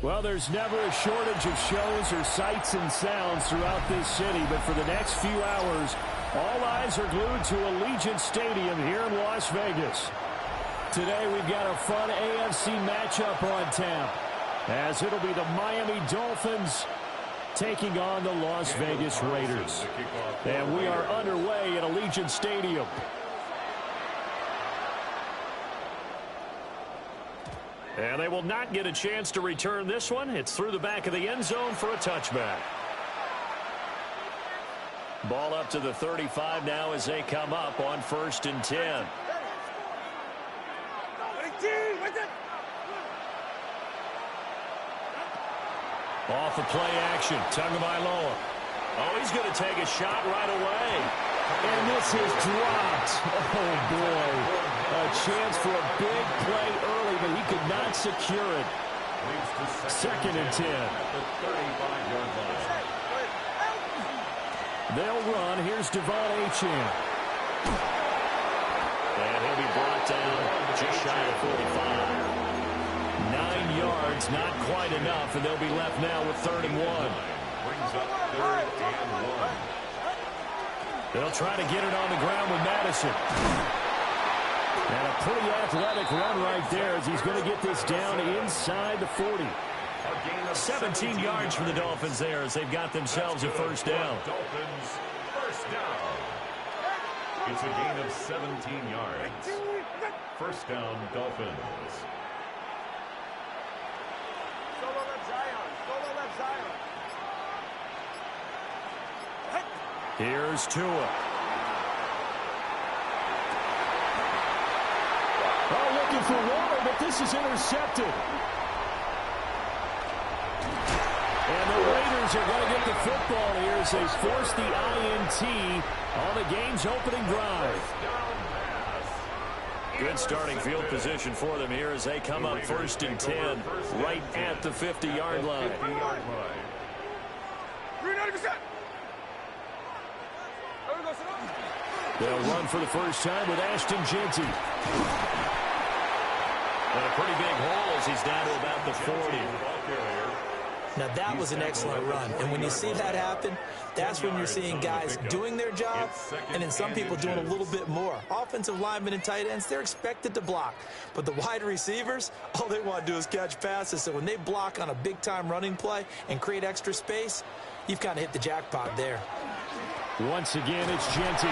Well, there's never a shortage of shows or sights and sounds throughout this city, but for the next few hours, all eyes are glued to Allegiant Stadium here in Las Vegas. Today, we've got a fun AFC matchup on tap, as it'll be the Miami Dolphins taking on the Las Vegas Raiders. And we are underway at Allegiant Stadium. And they will not get a chance to return this one. It's through the back of the end zone for a touchback. Ball up to the 35 now as they come up on 1st and 10. Off the play action, Tagovailoa. Oh, he's going to take a shot right away. And this is dropped. Oh, boy. A chance for a big play early, but he could not secure it. 2nd and 10. They'll run. Here's Devon Achane. And he'll be brought down just shy of 45. 9 yards, not quite enough, and they'll be left now with 3rd and 1. Brings up 3rd and 1. They'll try to get it on the ground with Madison. And a pretty athletic run right there as he's going to get this down inside the 40. 17 yards for the Dolphins there as they've got themselves a 1st down. Dolphins, 1st down. It's a gain of 17 yards. 1st down, Dolphins. Here's Tua. Oh, looking for Waller, but this is intercepted. And the Raiders are going to get the football here as they force the INT on the game's opening drive. Good starting field position for them here as they come up 1st and 10 right at the 50-yard line. They'll run for the first time with Ashton Jeanty. And a pretty big hole as he's down to about the 40. Now, that was an excellent run. And when you see that happen, that's when you're seeing guys doing their job and then some people doing a little bit more. Offensive linemen and tight ends, they're expected to block. But the wide receivers, all they want to do is catch passes. So when they block on a big-time running play and create extra space, you've kind of hit the jackpot there. Once again, it's Jeanty.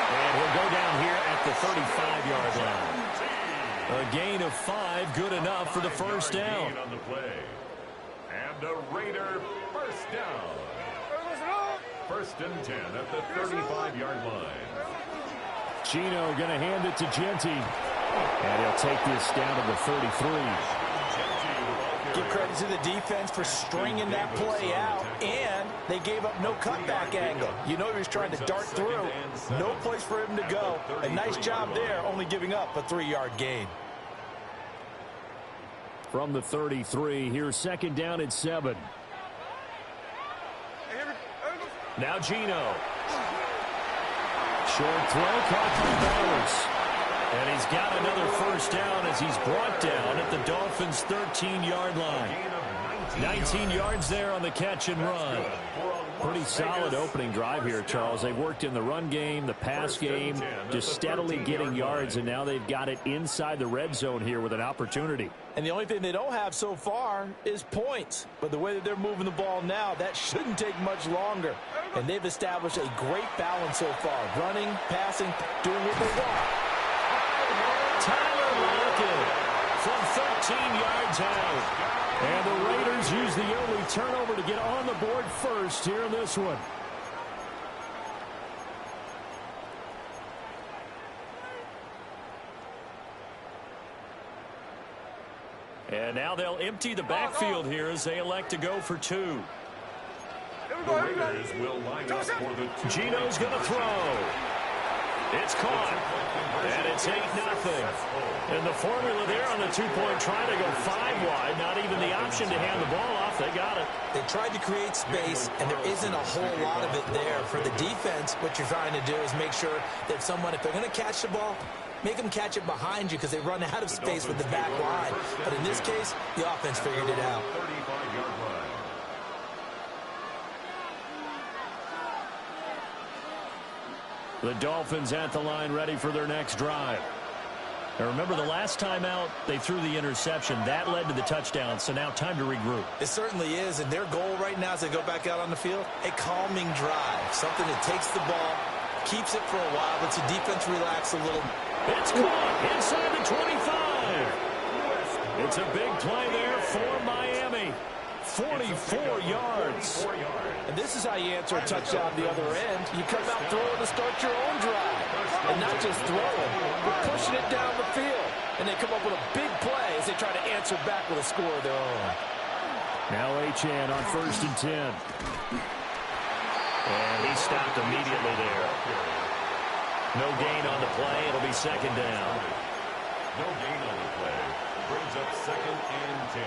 And he'll go down here at the 35-yard line. A gain of 5, good enough for the 1st down. On the play. And a Raider 1st down. 1st and 10 at the 35-yard line. Gino going to hand it to Jeanty. And he'll take this down to the 33. Give credit to the defense for stringing that play out, and they gave up no cutback angle. You know he was trying to dart through. No place for him to go. A nice job there, only giving up a 3-yard gain. From the 33, here's 2nd down at 7. Now Gino. Short throw, caught by Bowers. And he's got another 1st down as he's brought down at the Dolphins' 13-yard line. 19 yards there on the catch and run. Pretty solid opening drive here, Charles. They've worked in the run game, the pass game, just steadily getting yards, and now they've got it inside the red zone here with an opportunity. And the only thing they don't have so far is points. But the way that they're moving the ball now, that shouldn't take much longer. And they've established a great balance so far. Running, passing, doing what they want. Tyler Lockett from 13 yards out. And the Raiders use the early turnover to get on the board first here in this one. And now they'll empty the backfield here as they elect to go for 2. The Raiders will line up for the 2. Gino's going to throw. It's caught. And it's 8-0. And the formula there on the two-point try to go 5 wide. Not even the option to hand the ball off. They got it. They tried to create space, and there isn't a whole lot of it there. For the defense, what you're trying to do is make sure that if they're going to catch the ball, make them catch it behind you because they run out of space with the back line. But in this case, the offense figured it out. 35-yard line. The Dolphins at the line ready for their next drive. Now remember, the last time out, they threw the interception. That led to the touchdown, so now time to regroup. It certainly is, and their goal right now as they go back out on the field, a calming drive. Something that takes the ball, keeps it for a while, lets the defense relax a little. It's caught inside the 25. It's a big play there for Miami. 44 yards. And this is how you answer a touchdown the other end. You come out throwing to start your own drive. And not just throwing, but pushing it down the field. And they come up with a big play as they try to answer back with a score of their own. Now Achane on 1st and 10. And he stopped immediately there. No gain on the play. It'll be 2nd down. No gain on the play. Brings up 2nd and 10.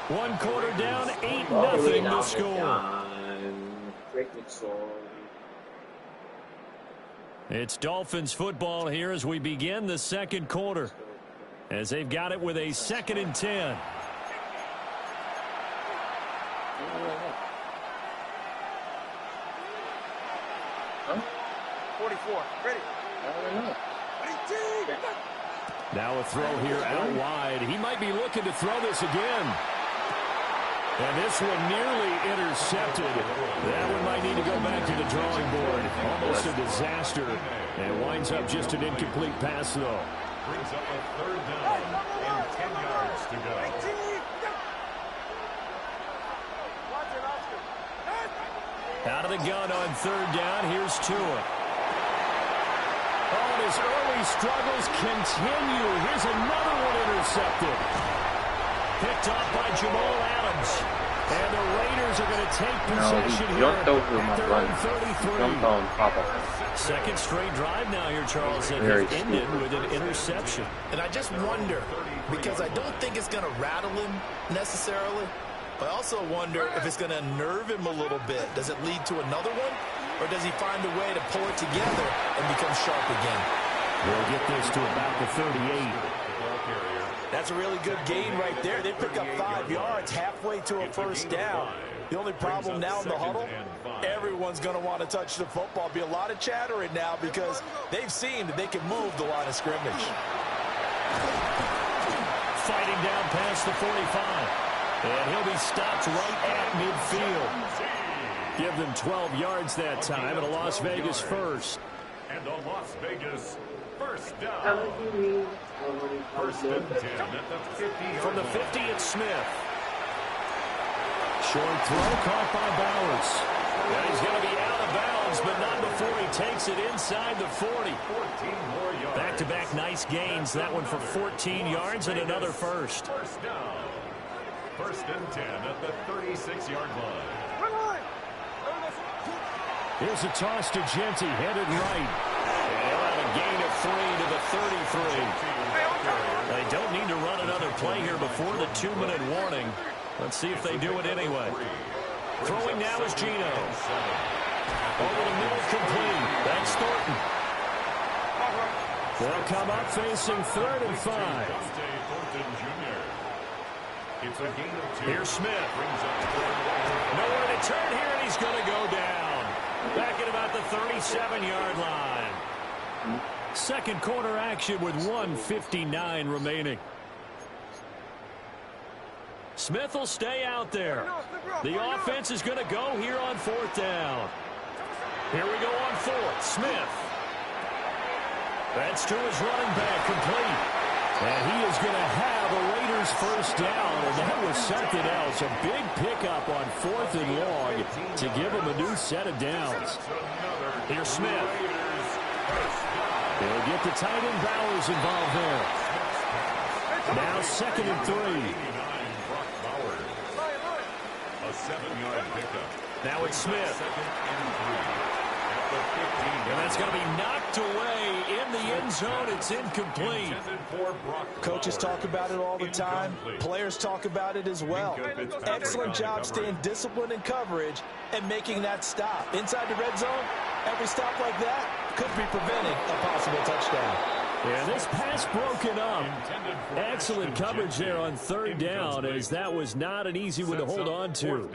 1 quarter down, 8-0 to score. It's Dolphins football here as we begin the 2nd quarter. As they've got it with a 2nd and 10. Huh? 44. Ready. Now a throw here out wide. He might be looking to throw this again. And this one nearly intercepted. That one might need to go back to the drawing board. Almost a disaster. And winds up just an incomplete pass, though. Brings up a 3rd down and 10 yards to go. Out of the gun on 3rd down. Here's Tua. Oh, and his early struggles continue. Here's another one intercepted. Picked off by Jamal Adams. And the Raiders are going to take possession here at their own 33. 2nd straight drive now here, Charles, that has ended with an interception. And I just wonder, because I don't think it's going to rattle him necessarily, but I also wonder if it's going to unnerve him a little bit. Does it lead to another one? Or does he find a way to pull it together and become sharp again? We'll get this to about the 38. That's a really good gain right there. They pick up 5 yards halfway to a 1st down. The only problem now in the huddle, everyone's going to want to touch the football. Be a lot of chattering now because they've seen that they can move the line of scrimmage. Fighting down past the 45. And he'll be stopped right at midfield. Give them 12 yards that time at a Las Vegas 1st. And a Las Vegas 1st down. 1st and 10 at the 50. From the 50, it's Smith. Short throw caught by Bowers. And he's going to be out of bounds, but not before he takes it inside the 40. 14 more yards. Back-to-back nice gains. That one for 14 yards and another 1st. 1st down. 1st and 10 at the 36-yard line. Here's a toss to Genty, headed right. And he'll have a gain of 3 to the 33. They don't need to run another play here before the 2-minute warning. Let's see if they do it anyway. Throwing now is Gino. Over the middle, complete. That's Thornton. They'll come up facing 3rd and 5. It's a gain of 2. Here's Smith. Nowhere to turn here, and he's going to go down. Back at about the 37-yard line. 2nd quarter action with 1:59 remaining. Smith will stay out there. The offense is going to go here on 4th down. Here we go on 4th. Smith. That's to his running back, complete. And he is going to have a Raiders 1st down, and that was something else. A big pickup on 4th and long to give him a new set of downs. Here's Smith. They'll get the tight end Bowers involved there. Now 2nd and 3. A 7-yard pickup. Now it's Smith. And that's going to be knocked away in the end zone. It's incomplete. Coaches talk about it all the time. Players talk about it as well. Excellent job staying disciplined in coverage and making that stop. Inside the red zone, every stop like that could be preventing a possible touchdown. Yeah, this pass broken up. Excellent coverage there on third down, as that was not an easy one to hold on to.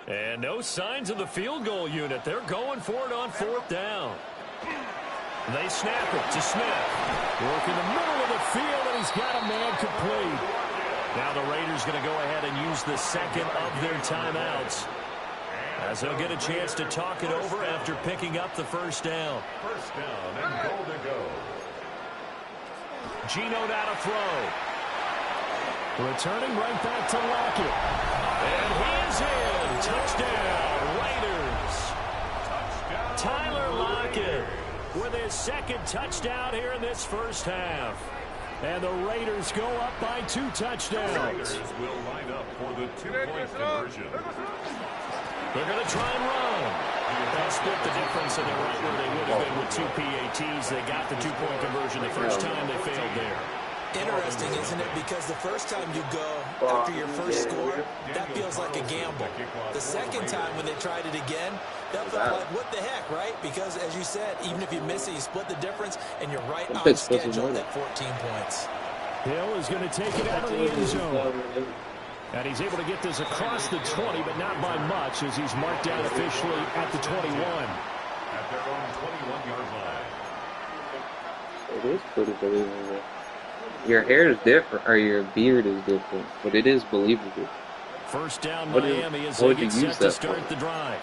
And no signs of the field goal unit. They're going for it on fourth down. They snap it to Smith. Work in the middle of the field, and he's got a man complete. Now the Raiders going to go ahead and use the second of their timeouts, as they'll get a chance to talk it over after picking up the first down. First down and goal to go. Geno now to throw. Returning right back to Lockett. And he is in. Touchdown, Raiders. Touchdown. Tyler Lockett with his second touchdown here in this first half. And the Raiders go up by 2 touchdowns. Raiders will line up for the 2-point conversion. They're going to try and run. They'll split the difference, and they're right where they would have been with 2 PATs. They got the 2-point conversion the first time. They failed there. Interesting, isn't it? Because the first time you go after your first score, that feels like a gamble. The second time when they tried it again, that felt like, what the heck, right? Because, as you said, even if you miss it, you split the difference, and you're right on schedule at 14 points. Hill is going to take it out of the end zone. And he's able to get this across the 20, but not by much, as he's marked down officially at the 21. At their own 21-yard line. It is pretty believable. Your hair is different, or your beard is different, but it is believable. First down, Miami, as they get set to start the drive.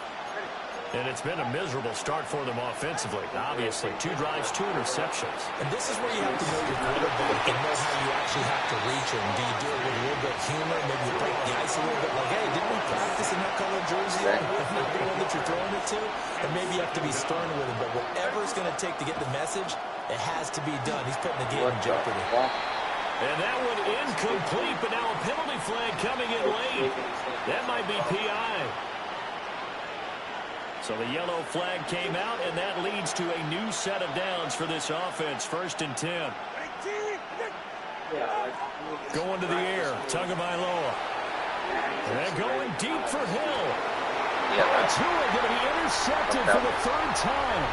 And it's been a miserable start for them offensively. Obviously, 2 drives, 2 interceptions. And this is where you have to know your quarterback and know how you actually have to reach him. Do you do it with a little bit of humor, maybe you break the ice a little bit, like, hey, didn't we practice in that color jersey? If not the one that you're throwing it to, and maybe you have to be stern with him. But whatever it's going to take to get the message, it has to be done. He's putting the game in jeopardy. And that one incomplete, but now a penalty flag coming in late. That might be PI. So the yellow flag came out, and that leads to a new set of downs for this offense. 1st and 10. Going to the air, Tagovailoa. And going deep for Hill. Tua going to be intercepted for the 3rd time.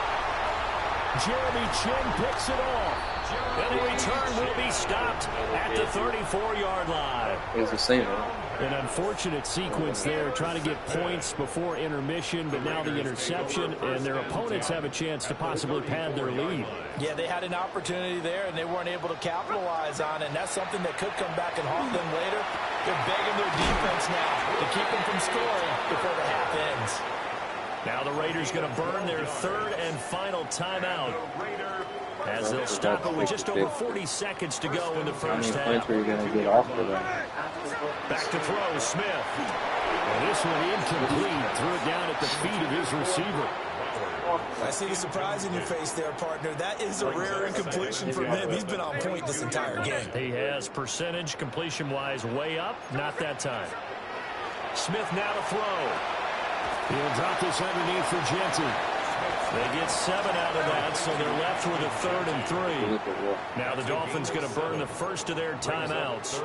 Jeremy Chin picks it off. And the return will be stopped at the 34-yard line. It's the same, right? An unfortunate sequence there, trying to get points before intermission, but now the interception, and their opponents have a chance to possibly pad their lead. Yeah, they had an opportunity there, and they weren't able to capitalize on it, and that's something that could come back and haunt them later. They're begging their defense now to keep them from scoring before the half ends. Now the Raiders going to burn their 3rd and final timeout, as they'll stop it with just over 40 seconds to go in the first half. How many points are you going to get off of that? Back to throw, Smith. And this one incomplete. Threw it down at the feet of his receiver. I see the surprise in your face there, partner. That is a rare incompletion for him. He's been on point this entire game. He has percentage completion-wise way up. Not that time. Smith now to throw. He'll drop this underneath for Genty. They get 7 out of that, so they're left with a 3rd and 3. Now the Dolphins going to burn the first of their timeouts,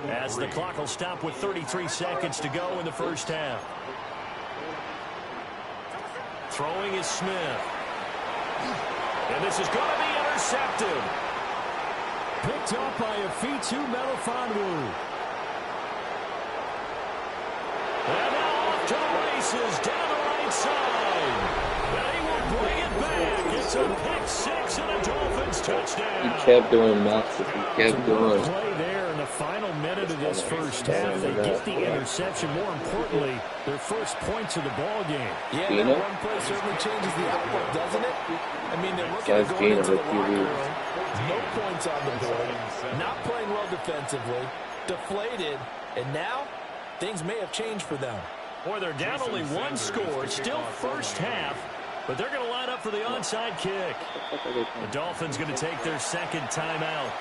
as the clock will stop with 33 seconds to go in the first half. Throwing is Smith. And this is going to be intercepted. Picked up by Afitu Melifonwu. And now off to the races, down the right side. And he will bring it back. It's a pick 6 and a Dolphins touchdown. He kept doing nothing. He kept doing. Play there in the final minute of this first half. They get the interception. More importantly, their first points of the ball game. Yeah, that one play certainly changes the outlook, doesn't it? I mean, they're looking at going into the locker room. No points on the board. Not playing well defensively. Deflated. And now, things may have changed for them. Boy, they're down only 1 score. Still first half. But they're going to line up for the onside kick. The Dolphins going to take their 2nd timeout.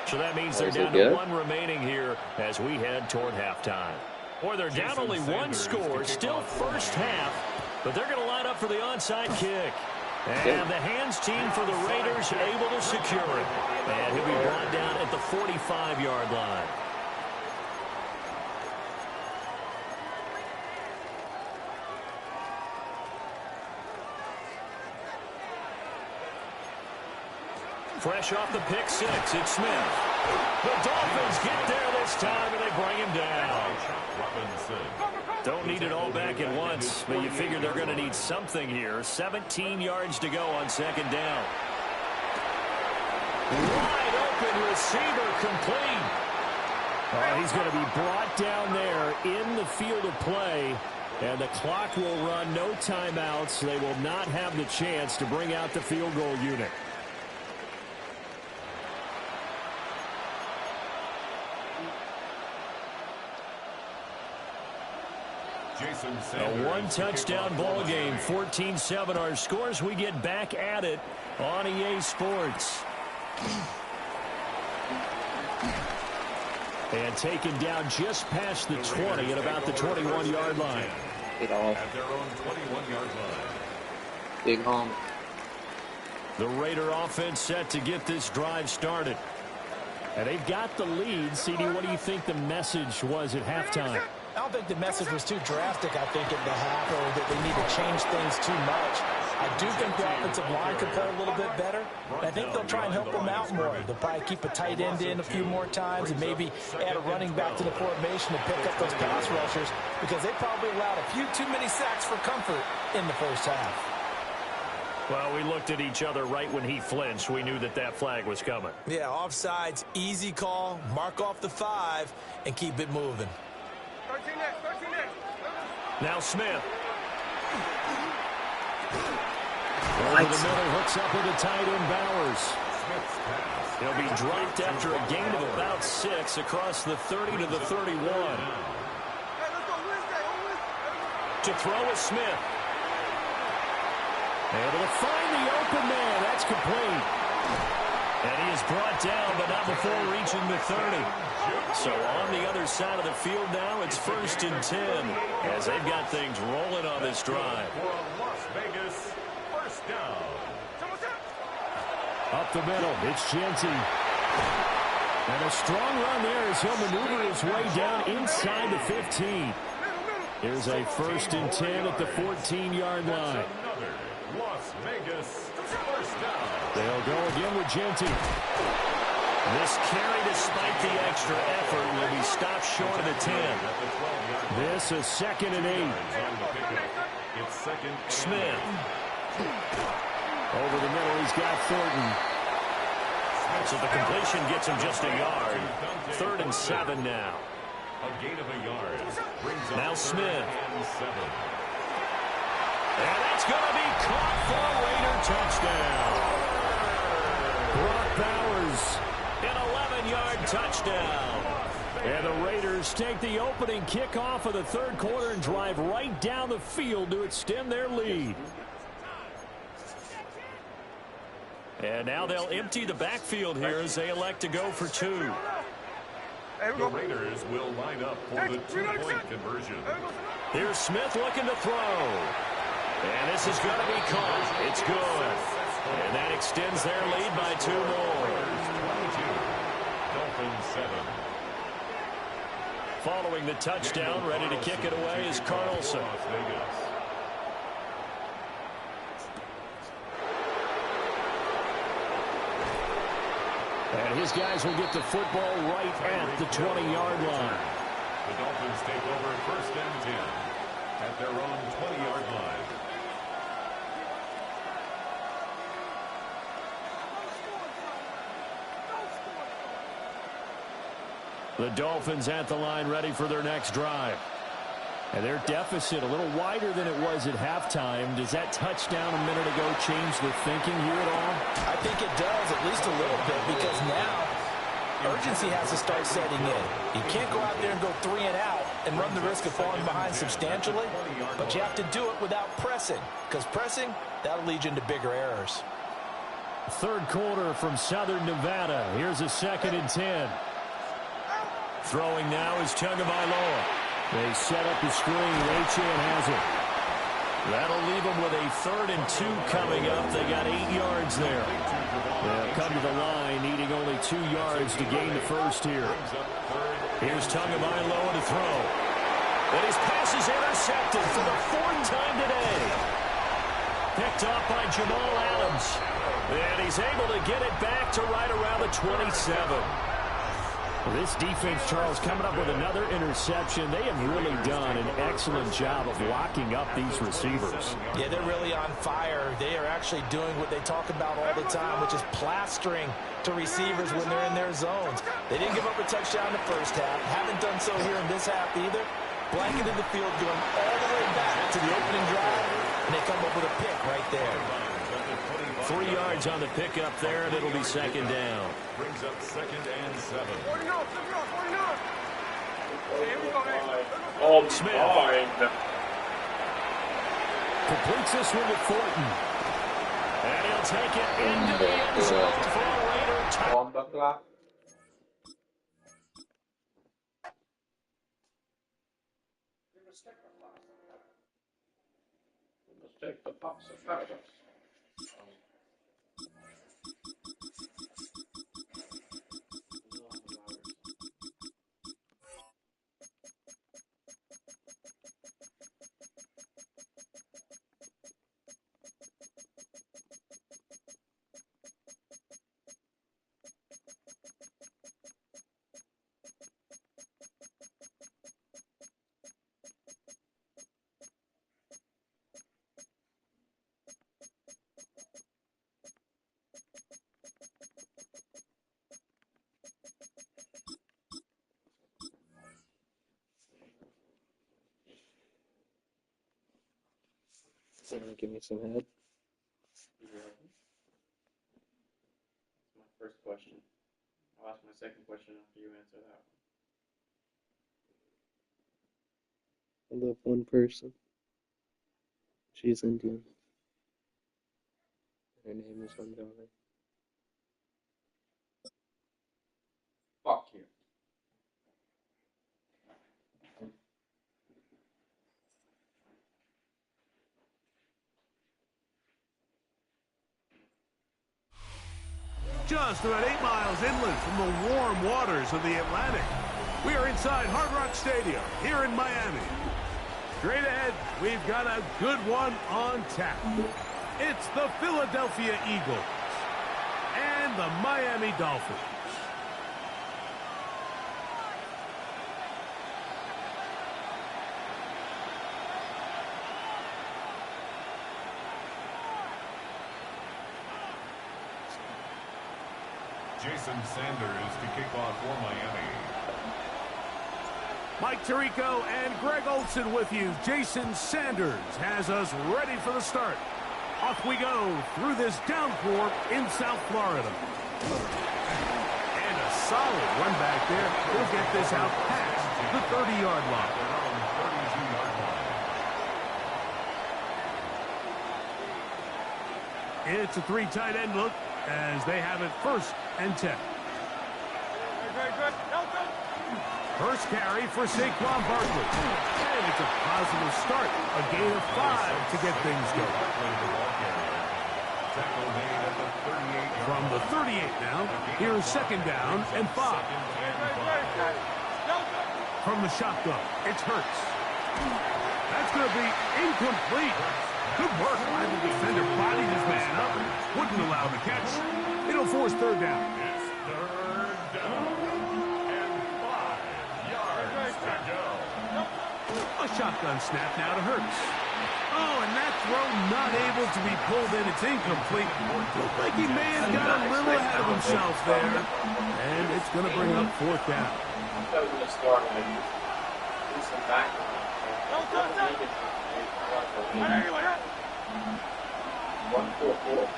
So that means they're down to 1 remaining here as we head toward halftime. Boy, they're down only 1 score. Still first half. But they're going to line up for the onside kick. And the hands team for the Raiders able to secure it. And he'll be brought down at the 45-yard line. Fresh off the pick six, it's Smith. The Dolphins get there this time, and they bring him down. Don't need it all back at once, but you figure they're going to need something here. 17 yards to go on second down. Wide open receiver complete. Oh, he's going to be brought down there in the field of play, and the clock will run, no timeouts. They will not have the chance to bring out the field goal unit. A one-touchdown ball game, 14-7 our scores. We get back at it on EA Sports. And taken down just past the 20 at about the 21-yard line. Get off. At their own 21-yard line. Big home. The Raider offense set to get this drive started. And they've got the lead. CD, what do you think the message was at halftime? I don't think the message was too drastic, I think, at the half, or that they need to change things too much. I do think the offensive line could play a little bit better. I think they'll try and help them out more. They'll probably keep a tight end in a few more times and maybe add a running back to the formation to pick up those pass rushers, because they probably allowed a few too many sacks for comfort in the first half. Well, we looked at each other right when he flinched. We knew that that flag was coming. Yeah, offsides, easy call, mark off the 5, and keep it moving. Now Smith. Over the middle, hooks up with the tight end Bowers. He'll be dropped after a gain of about 6 across the 30 to the 31. To throw is Smith. Able to find the open man. That's complete. And he is brought down, but not before reaching the 30. So on the other side of the field now, it's 1st and 10 as they've got things rolling on this drive. For Las Vegas, first down. Up the middle, it's Genty. And a strong run there as he'll maneuver his way down inside the 15. Here's a 1st and 10 at the 14-yard line. Las Vegas, first down. They'll go again with Genty. This carry, despite the extra effort, will be stopped short of the 10. This is 2nd and 8. Smith. Over the middle, he's got Thornton. So the completion gets him just a yard. 3rd and 7 now. A gain of a yard. Now Smith. And that's going to be caught for a Raider touchdown. Brock Bowers, an 11-yard touchdown. And the Raiders take the opening kickoff of the 3rd quarter and drive right down the field to extend their lead. And now they'll empty the backfield here as they elect to go for 2. The Raiders will line up for the 2-point conversion. Here's Smith looking to throw. And this is going to be caught. It's good. And that extends their lead by 2 more. 22. Dolphins 7. Following the touchdown, ready to kick it away is Carlson. Las Vegas. And his guys will get the football right at the 20-yard line. The Dolphins take over 1st and 10 at their own 20-yard line. The Dolphins at the line ready for their next drive. And their deficit a little wider than it was at halftime. Does that touchdown a minute ago change the thinking here at all? I think it does, at least a little bit, because now urgency has to start setting in. You can't go out there and go 3 and out and run the risk of falling behind substantially, but you have to do it without pressing, because pressing, that'll lead you into bigger errors. 3rd quarter from Southern Nevada. Here's a 2nd and 10. Throwing now is Tagovailoa. They set up the screen. Achane has it. That'll leave them with a 3rd and 2 coming up. They got 8 yards there. They'll come to the line, needing only 2 yards to gain the first here. Here's Tagovailoa to throw. And his pass is intercepted for the 4th time today. Picked off by Jamal Adams. And he's able to get it back to right around the 27. This defense, Charles, coming up with another interception. They have really done an excellent job of locking up these receivers. Yeah, they're really on fire. They are actually doing what they talk about all the time, which is plastering to receivers when they're in their zones. They didn't give up a touchdown in the first half. Haven't done so here in this half either. Blanketed the field, going all the way back to the opening drive, and they come up with a pick right there. 3 yards on the pickup there, and it'll be 2nd down. Brings up 2nd and 7. Smith completes this one to Thornton. And he'll take it into the end zone for a Raider touchdown. Give me some head. That's my first question. I'll ask my second question after you answer that one. I love one person. She's Indian. Her name is Anjali. Fuck you. Just about 8 miles inland from the warm waters of the Atlantic. We are inside Hard Rock Stadium here in Miami. Straight ahead, we've got a good one on tap. It's the Philadelphia Eagles and the Miami Dolphins. Jason Sanders to kick off for Miami. Mike Tirico and Greg Olsen with you. Jason Sanders has us ready for the start. Off we go through this downpour in South Florida. And a solid run back there. He'll get this out past the 30-yard line. It's a 3 tight end look as they have it 1st and 10. First carry for Saquon Barkley. And it's a positive start. A gain of 5 to get things going. From the 38 now, here's 2nd down and 5. From the shotgun, it's Hurts. That's going to be incomplete. Good work by the defender. Bodied his man up. Wouldn't allow the catch. It'll force 3rd down. It's 3rd down and 5 yards to go. A shotgun snap now to Hurts. Oh, and that throw not able to be pulled in. It's incomplete. Looked like he may have got a little ahead of himself there. And it's going to bring up 4th down. I was going to start with some background. 1-4-4.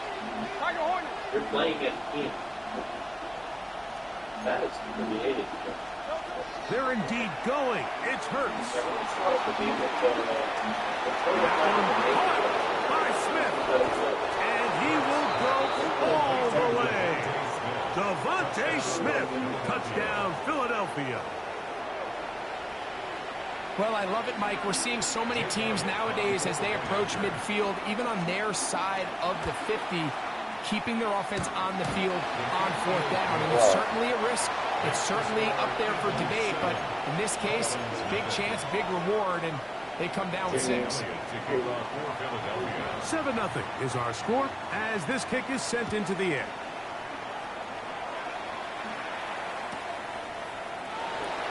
You're playing at team. That is creative. They're indeed going. It's Hurts. By Smith. And he will go all the way. Devontae Smith. Touchdown, Philadelphia. Well, I love it, Mike, we're seeing so many teams nowadays as they approach midfield, even on their side of the 50, keeping their offense on the field on 4th down. And it's certainly a risk. It's certainly up there for debate, but in this case, big chance, big reward, and they come down with 6. 7-0 is our score as this kick is sent into the air.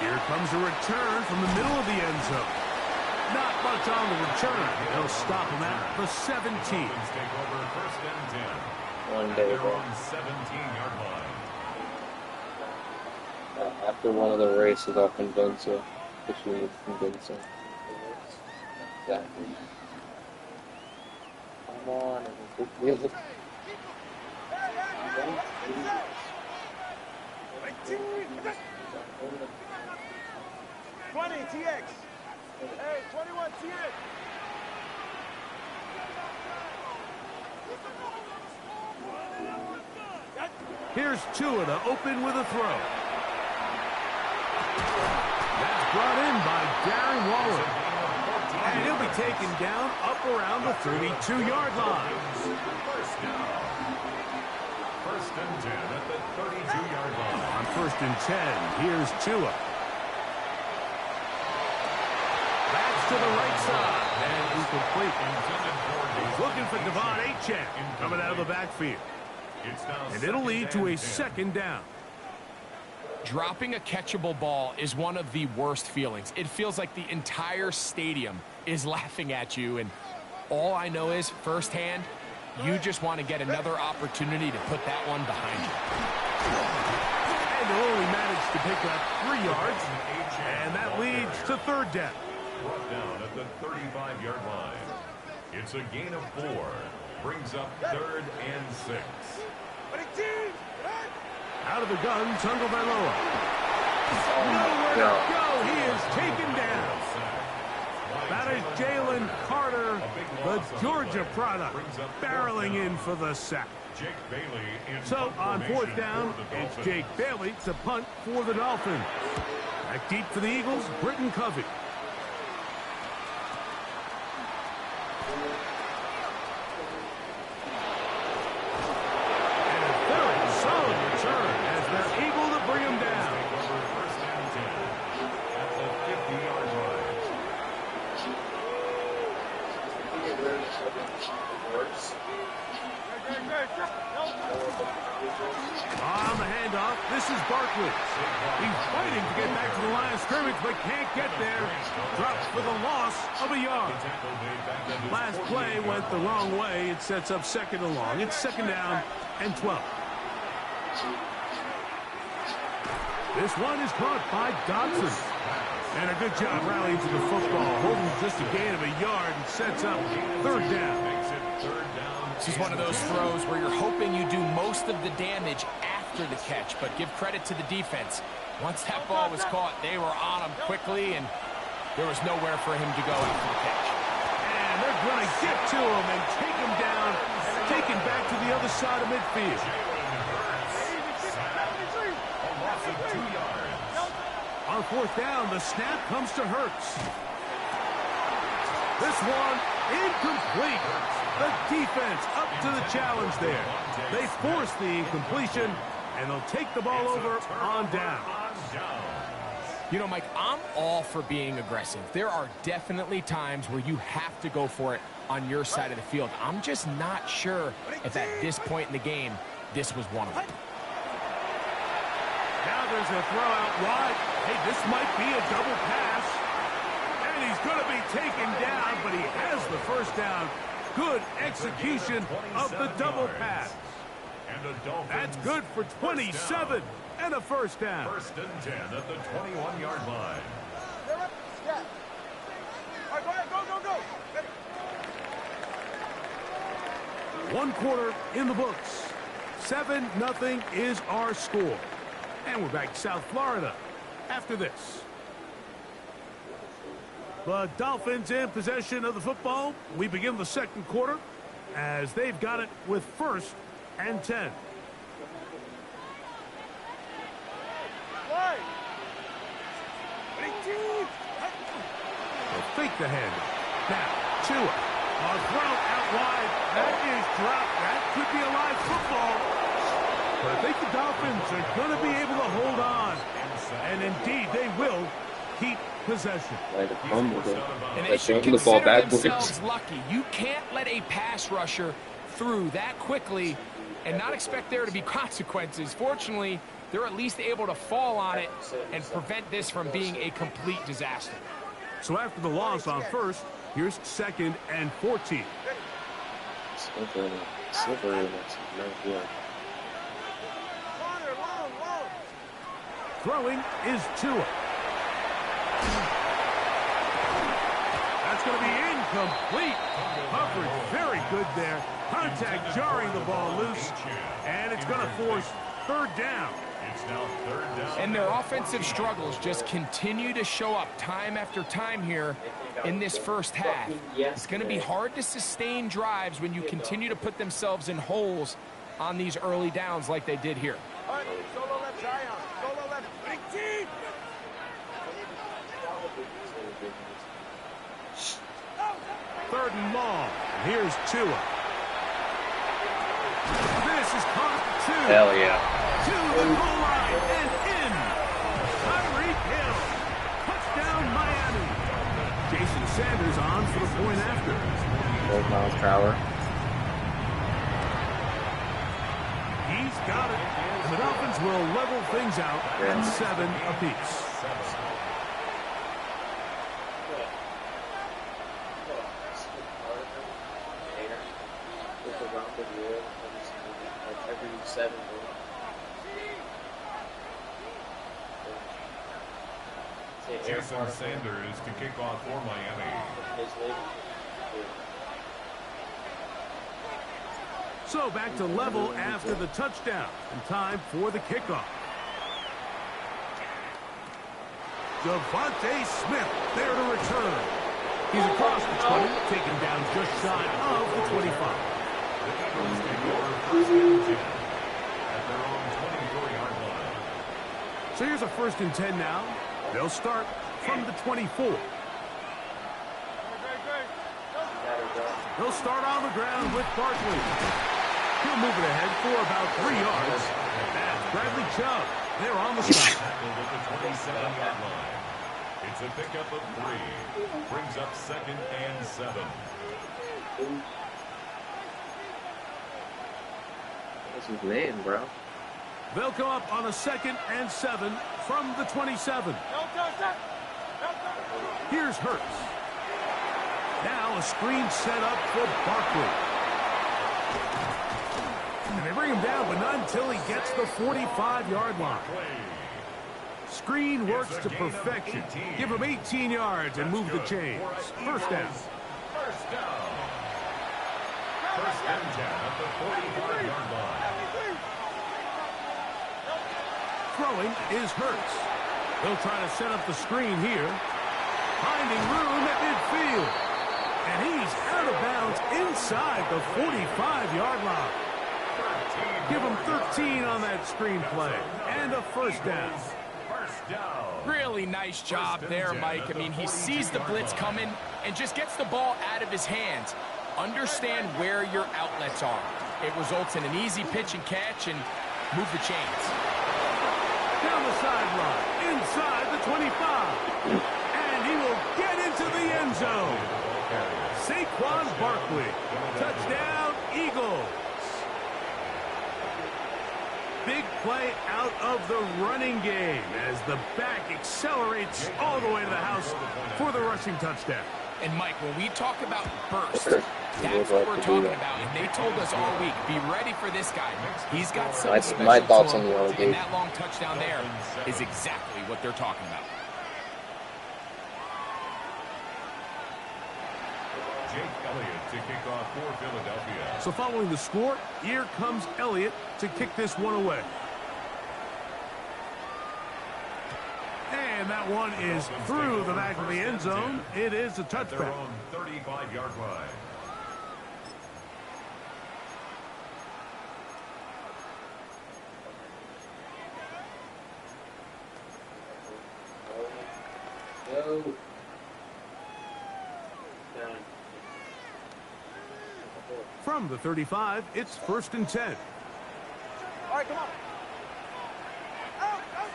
Here comes a return from the middle of the end zone. Not much on the return. They'll stop him at the 17. Take over 1st and 10. One day They're ago. on 17-yard line. After one of the races, I'll convince you. If you need to convince him. Exactly. Come on, it's a 20 TX. Hey, 21 TX. Here's Tua to open with a throw. That's brought in by Darren Waller. And he'll be taken down up around the 32-yard line. First down. 1st and 10 at the 32-yard line. On 1st and 10, here's Tua. That's to the right side. And incomplete. Looking for Devon Achane coming out of the backfield. And it'll lead to a 2nd down. Dropping a catchable ball is one of the worst feelings. It feels like the entire stadium is laughing at you, and all I know is firsthand, you just want to get another opportunity to put that one behind you. And they'll only manage to pick up 3 yards, and that leads to 3rd down. Brought down at the 35-yard line. It's a gain of 4. Brings up 3rd and 6. Out of the gun, Tagovailoa. Nowhere to go. He is taken down. That is Jalen Carter, the Georgia product, barreling in for the sack. So on 4th down, it's Jake Bailey to punt for the Dolphins. Back deep for the Eagles, Britton Covey. On the handoff, this is Barkley. He's fighting to get back to the line of scrimmage, but can't get there. Drops for the loss of a yard. Last play went the wrong way. It sets up 2nd and long. It's 2nd down and 12. This one is caught by Dodson. And a good job rallying to the football. Holding just a gain of a yard and sets up 3rd down. This is one of those throws where you're hoping you do most of the damage after the catch, but give credit to the defense. Once that ball was caught, they were on him quickly, and there was nowhere for him to go after the catch. And they're going to get to him and take him down, take him back to the other side of midfield. On 4th down, the snap comes to Hurts. This one incomplete. The defense up to the challenge there. They force the incompletion, and they'll take the ball over on down. You know, Mike, I'm all for being aggressive. There are definitely times where you have to go for it on your side of the field. I'm just not sure if at this point in the game, this was one of them. Now there's a throw out wide. Hey, this might be a double pass. And he's going to be taken down, but he has the 1st down. Good execution of the double pass. That's good for 27 and a 1st down. 1st and 10 at the 21-yard line. All right, go. 1 quarter in the books. 7-0 is our score. And we're back to South Florida after this. The Dolphins in possession of the football. We begin the 2nd quarter as they've got it with 1st and 10. The fake the handoff. Now, Tua. A throw out wide. That is dropped. That could be a live football. But I think the Dolphins are going to be able to hold on. And indeed, they will keep possession. And they should consider themselves lucky. You can't let a pass rusher through that quickly and not expect there to be consequences. Fortunately, they're at least able to fall on it and prevent this from being a complete disaster. So after the loss on first, here's 2nd and 14. Throwing is Tua. That's going to be incomplete. Coverage very good there. Contact jarring the ball loose. And it's going to force 3rd down. It's now 3rd down. And their offensive struggles just continue to show up time after time here in this first half. It's going to be hard to sustain drives when you continue to put themselves in holes on these early downs like they did here. Solo left, Zion. Solo left. Big team. 3rd and long. Here's Tua. This is caught 2. Hell yeah. To the goal line and in. Tyreek Hill. Touchdown, Miami. Jason Sanders on for the point after. 12 miles per hour. He's got it. And the Dolphins will level things out at 7 apiece. Every 7. Jason Sanders to kick off for Miami. So back to level after the touchdown. And time for the kickoff. Devontae Smith there to return. He's across the 20, taken down just shy of the 25. The Cowboys take over 1st and 10 at their own 24-yard line. So here's a 1st and 10 now. They'll start from the 24. They'll start on the ground with Barkley. He'll move it ahead for about 3 yards. That's Bradley Chubb. They're on the stop. Tackled at the 27-yard line. It's a pickup of 3. Brings up 2nd and 7. What's his name, bro? They'll come up on a 2nd and 7 from the 27. Here's Hurts. Now a screen set up for Barkley. And they bring him down, but not until he gets the 45-yard line. Screen works to perfection. Give him 18 yards and move the chains. 1st down. 1st down. 1st and 10 at the 45-yard line. Throwing is Hurts. They'll try to set up the screen here. Finding room at midfield. And he's out of bounds inside the 45-yard line. Give him 13 on that screen play. And a 1st down. 1st down. Really nice job there, Mike. I mean, he sees the blitz coming and just gets the ball out of his hands. Understand where your outlets are. It results in an easy pitch and catch and move the chains. Down the sideline, inside the 25. And he will get into the end zone. Saquon Barkley. Touchdown, Eagles. Big play out of the running game as the back accelerates all the way to the house for the rushing touchdown. And, Mike, when we talk about burst, that's what we're talking about. And they told us all week, be ready for this guy. He's got some special my thoughts on tools, the and that long touchdown there is exactly what they're talking about. Jake Elliott to kick off for Philadelphia. So following the score, here comes Elliott to kick this one away. And that one is through the back of the end zone. It is a touchback. Their own 35-yard line. From the 35, it's 1st and 10. All right, come on. Out, out.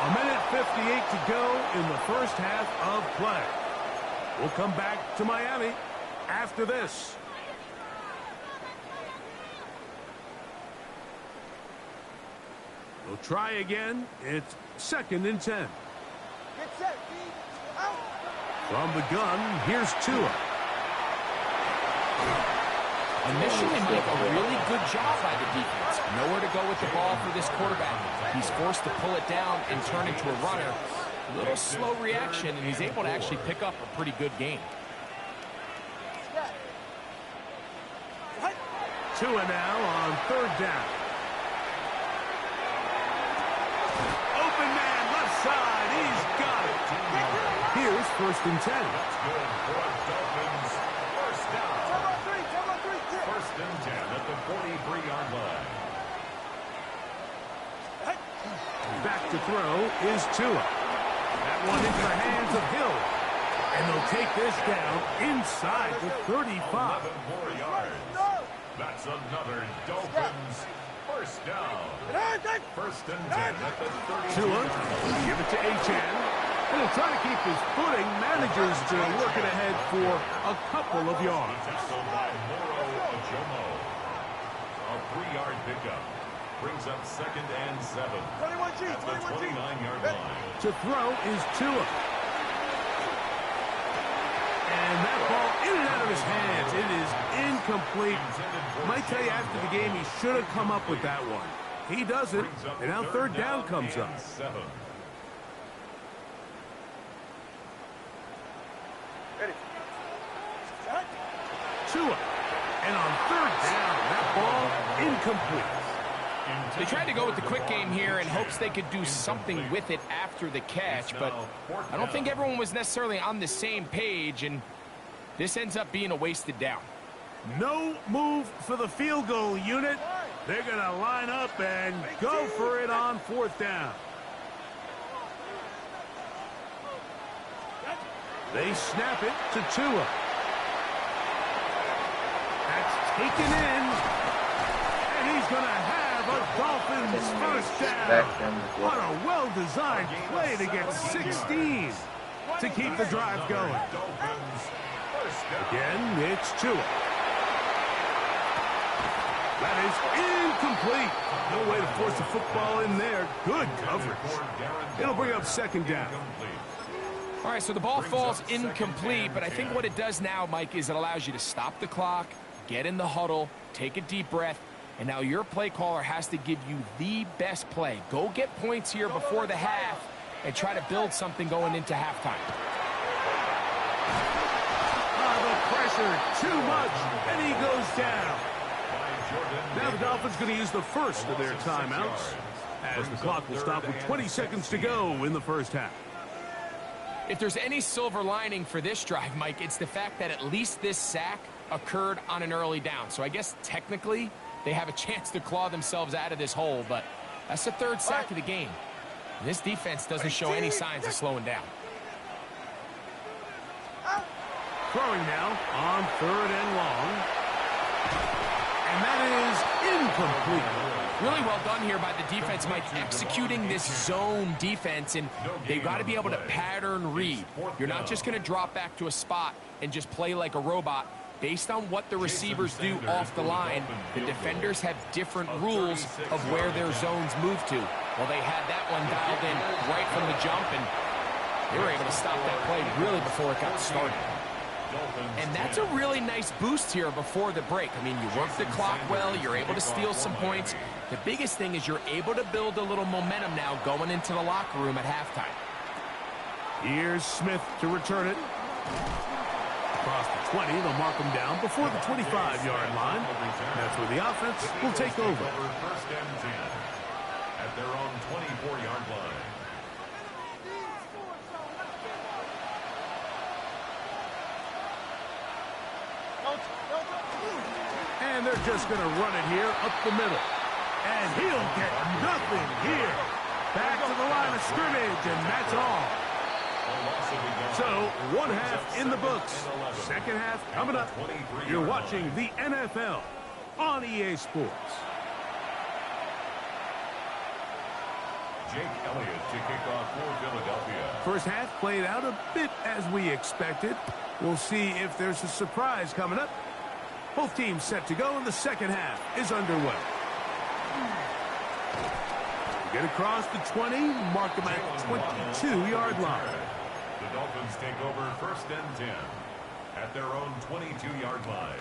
A minute 58 to go in the first half of play. We'll come back to Miami after this. We'll try again. It's 2nd and 10. Get set, D. Out. From the gun, here's Tua. Initially, Mike, a really good job by the defense. Nowhere to go with the ball for this quarterback. He's forced to pull it down and turn into a runner. A little slow reaction, and he's able to actually pick up a pretty good game. Tua now on 3rd down. Open man, left side. He's got it. Here's 1st and 10. That's good for a Dolphins first down. 1st and 10 at the 43-yard line. Back to throw is Tua. That one into the hands of Hill. And they'll take this down inside the 35. 11 more yards. That's another Dolphins first down. 1st and 10 at the 30. Tua, give it to Achane. And he'll try to keep his footing. Manages to work it ahead for a couple of yards. Tackle by Moro Ojomo. A 3-yard pickup. Brings up 2nd and 7. 21G, At the 29-yard line. To throw is Tua. And that ball in and out of his hands. It is incomplete. Might tell you after the game he should have come up with that one. He doesn't. And now 3rd down comes up. 7. Ready. Tua. And on 3rd down, that ball incomplete. They tried to go with the quick game here in hopes they could do something with it after the catch, but I don't think everyone was necessarily on the same page, and this ends up being a wasted down. No move for the field goal unit. They're going to line up and go for it on 4th down. They snap it to Tua. That's taken in. And he's going to have a Dolphins first down on a well-designed play to get 16 to keep the drive going. Again, it's Tua. That is incomplete. No way to force the football in there. Good coverage. It'll bring up 2nd down. All right, so the ball falls incomplete, but I think what it does now, Mike, is it allows you to stop the clock, get in the huddle, take a deep breath, and now your play caller has to give you the best play. Go get points here before the half and try to build something going into halftime. The pressure, too much, and he goes down. Now the Dolphins going to use the first of their timeouts as the clock will stop with 20 seconds to go in the first half. If there's any silver lining for this drive, Mike, it's the fact that at least this sack occurred on an early down. So I guess technically they have a chance to claw themselves out of this hole, but that's the 3rd sack of the game. And this defense doesn't show any signs of slowing down. Throwing now on 3rd and long. And that is incomplete. Really well done here by the defense, Mike, executing this zone defense, and they've got to be able to pattern read. You're not just going to drop back to a spot and just play like a robot. Based on what the receivers do off the line, the defenders have different rules of where their zones move to. Well, they had that one dialed in right from the jump, and they were able to stop that play really before it got started. And that's a really nice boost here before the break. I mean, you work the clock well, you're able to steal some points. The biggest thing is you're able to build a little momentum now going into the locker room at halftime. Here's Smith to return it. Across the 20, they'll mark him down before the 25-yard line. That's where the offense will take over. 1st and 10 at their own 24-yard line. And they're just going to run it here up the middle. And he'll get nothing here. Back to the line of scrimmage, and that's all. So, one half in the books. Second half coming up. You're watching the NFL on EA Sports. Jake Elliott to kick off for Philadelphia. First half played out a bit as we expected. We'll see if there's a surprise coming up. Both teams set to go, and the second half is underway. Get across the 20, mark them at 22-yard line. The Dolphins take over 1st and 10 at their own 22-yard line.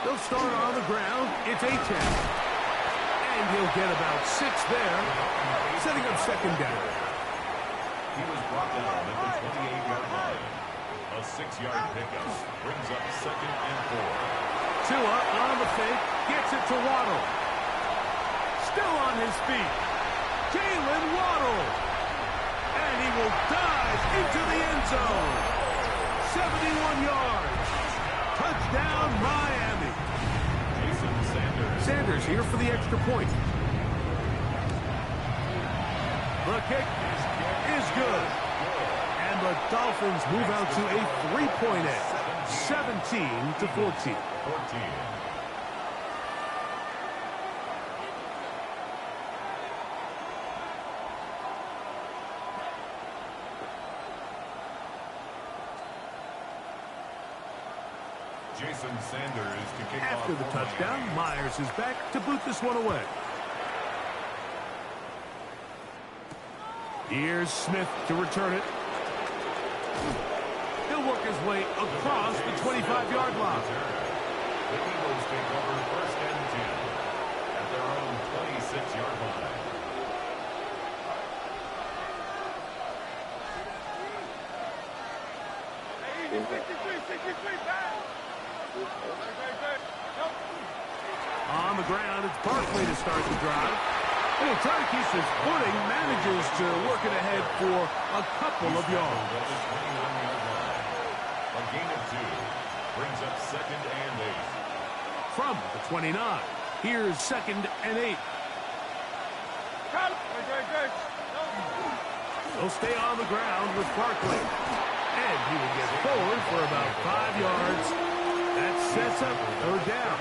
They'll start on the ground. It's Achane. And he'll get about 6 there, setting up second down. He was brought down at the 28-yard line. A 6-yard pickup brings up 2nd and 4. Tua on the fake, gets it to Waddle. Still on his feet. Jalen Waddle. And he will dive into the end zone. 71 yards. Touchdown, Miami. Jason Sanders. Sanders here for the extra point. The kick is good. And the Dolphins move out to a 3-point edge. 17-14. Jason Sanders to kick After off the touchdown, Myers is back to boot this one away. Here's Smith to return it. He'll work his way across the 25-yard line. The Eagles take over 1st and 10 at their own 26-yard line. On the ground, it's Barkley to start the drive. And he'll try to keep his footing, manages to work it ahead for a couple of yards. A gain of 2 brings up 2nd and 8. From the 29, here's 2nd and 8. He'll stay on the ground with Barkley. And he will get forward for about 5 yards. That sets up 3rd down.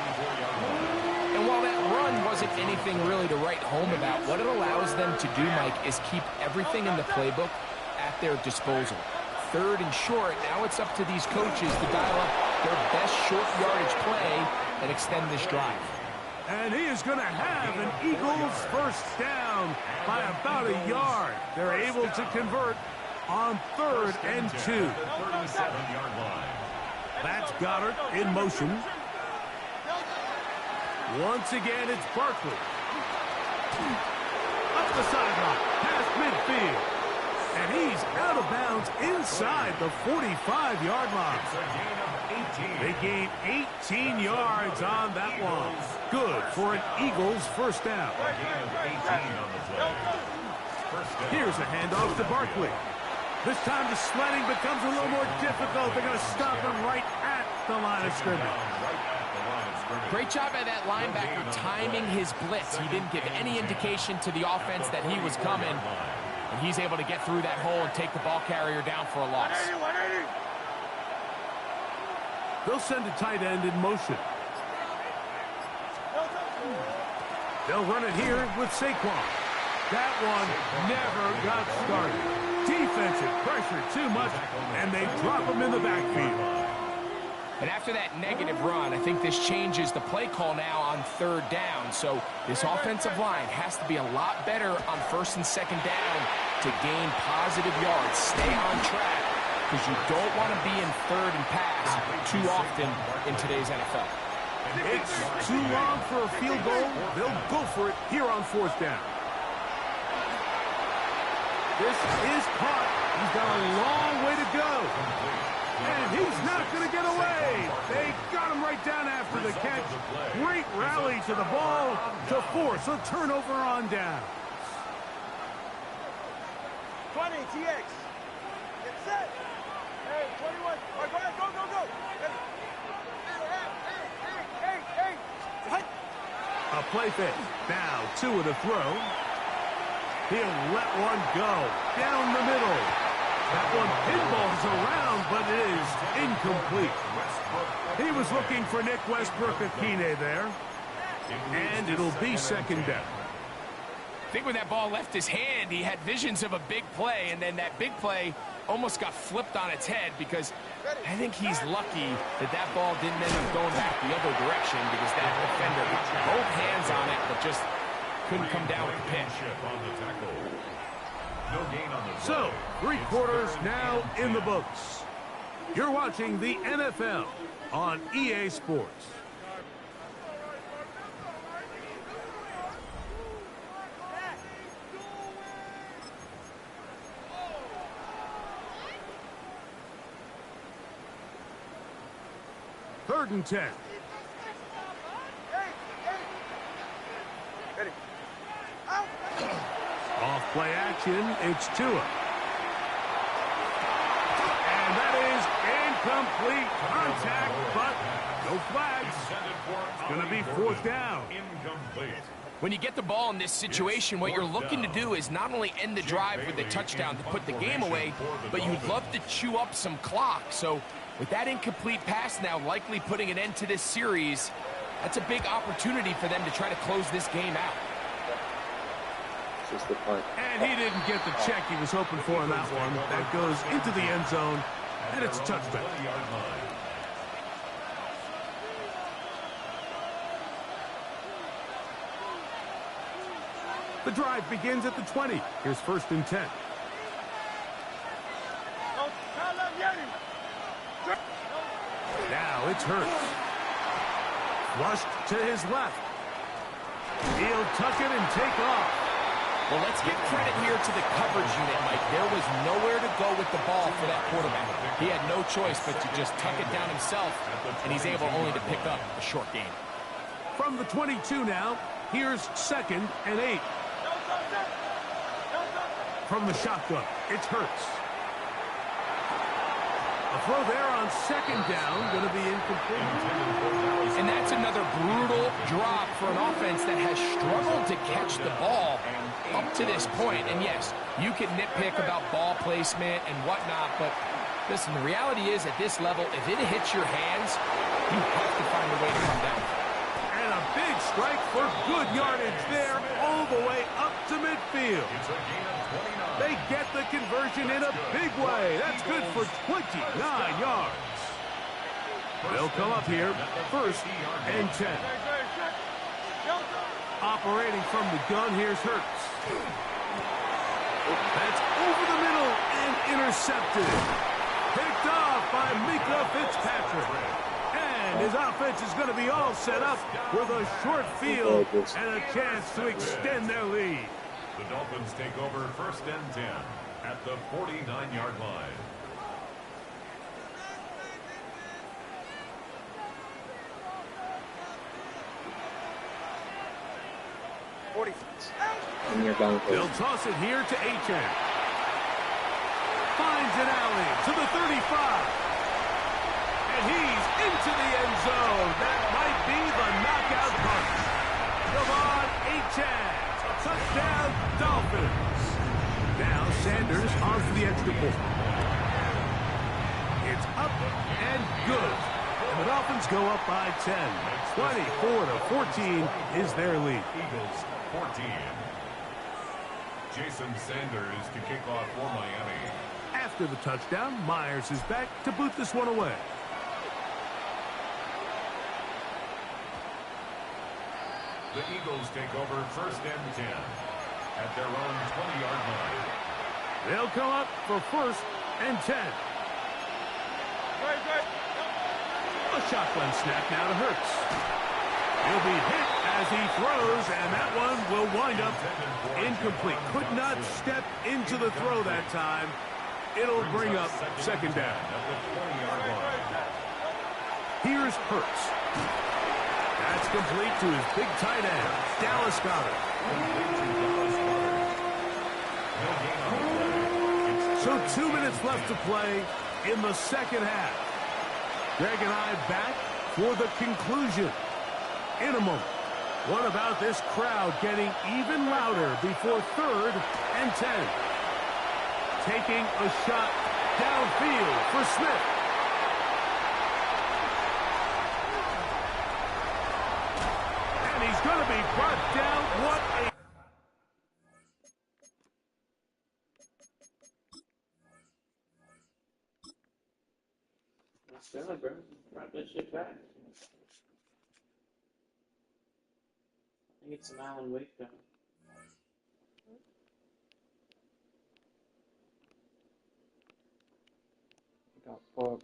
And while that run wasn't anything really to write home about, what it allows them to do, Mike, is keep everything in the playbook at their disposal. 3rd and short, now it's up to these coaches to dial up their best short yardage play and extend this drive. And he is going to have an Eagles 1st down by about a yard. They're able to convert on 3rd and 2. 37-yard line. That's Goddard in motion. Once again, it's Barkley. Up the sideline, past midfield. And he's out of bounds inside the 45-yard line. They gain 18 yards on that one. Good for an Eagles 1st down. Here's a handoff to Barkley. This time the sledding becomes a little more difficult. They're going to stop him right at the line of scrimmage. Great job by that linebacker timing his blitz. He didn't give any indication to the offense that he was coming. And he's able to get through that hole and take the ball carrier down for a loss. They'll send a tight end in motion. They'll run it here with Saquon. That one never got started. Defensive pressure too much, and they drop him in the backfield. And after that negative run, I think this changes the play call now on 3rd down. So this offensive line has to be a lot better on 1st and 2nd down to gain positive yards. Stay on track because you don't want to be in 3rd and pass too often in today's NFL. It's too long for a field goal. They'll go for it here on 4th down. This is caught. He's got a long way to go. And he's not going to get away. They got him right down after the catch. Great rally to the ball to force a turnover on down. 20, TX. Get set. Hey, 21. All right, go ahead, go. Ready. Hey. A play fake. Now 2 of the throw. He'll let one go down the middle. That one pinballs around, but it is incomplete. He was looking for Nick Westbrook-Akine there. And it'll be 2nd down. I think when that ball left his hand, he had visions of a big play, and then that big play almost got flipped on its head because I think he's lucky that that ball didn't end up going back the other direction because that defender got both hands on it but just couldn't come down with the pitch. So, 3 quarters now in the books. You're watching the NFL on EA Sports. Third and 10. Ready. Off play action, it's Tua. And that is incomplete contact, but no flags. It's going to be 4th down. Incomplete. When you get the ball in this situation, what you're looking to do is not only end the drive with a touchdown to put the game away, but you'd love to chew up some clock. So with that incomplete pass now likely putting an end to this series, that's a big opportunity for them to try to close this game out. Just the punt. And he didn't get the check he was hoping for in that one. That goes into the end zone, and it's a touchback. The drive begins at the 20. Here's 1st and 10. Now it's Hurts. Flushed to his left. He'll tuck it and take off. Well, let's give credit here to the coverage unit, Mike. There was nowhere to go with the ball for that quarterback. He had no choice but to just tuck it down himself, and he's able only to pick up a short gain. From the 22 now, here's 2nd and 8. From the shotgun, it's Hurts. A throw there on 2nd down, going to be incomplete. And that's another brutal drop for an offense that has struggled to catch the ball up to this point. And yes, you can nitpick about ball placement and whatnot, but listen, the reality is at this level, if it hits your hands, you have to find a way to come down. And a big strike for good yardage there, all the way up to midfield. They get the conversion in a big way. That's good for 29 yards. They'll come up here, 1st and 10. Operating from the gun, here's Hurts. That's over the middle and intercepted. Picked off by Mika Fitzpatrick. And his offense is going to be all set up with a short field and a chance to extend their lead. The Dolphins take over 1st and 10 at the 49-yard line. They'll toss it here to Achane. Finds an alley to the 35. And he's into the end zone. That might be the knockout punch. Devon Achane. Touchdown, Dolphins. Now Sanders on for the extra point. It's up and good. And the Dolphins go up by 10. 24-14 is their lead. Eagles 14. Jason Sanders to kick off for Miami. After the touchdown, Myers is back to boot this one away. The Eagles take over 1st and 10 at their own 20-yard line. They'll come up for 1st and 10. A shotgun snap now to Hurts. He'll be hit as he throws, and that one will wind up incomplete. Could not step into the throw that time. It'll bring up 2nd down. Here's Hurts. That's complete to his big tight end, Dallas Goedert. So 2 minutes left to play in the 2nd half. Greg and I back for the conclusion in a moment. What about this crowd getting even louder before 3rd and 10? Taking a shot downfield for Smith. And he's going to be brought down. What a... That's good, bro. Brought that shit back. I think it's an Alan Wake gun. Got fucked.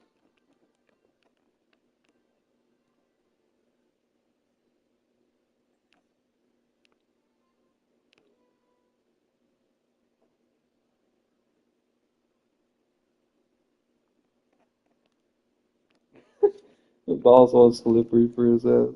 The ball's all slippery for his ass.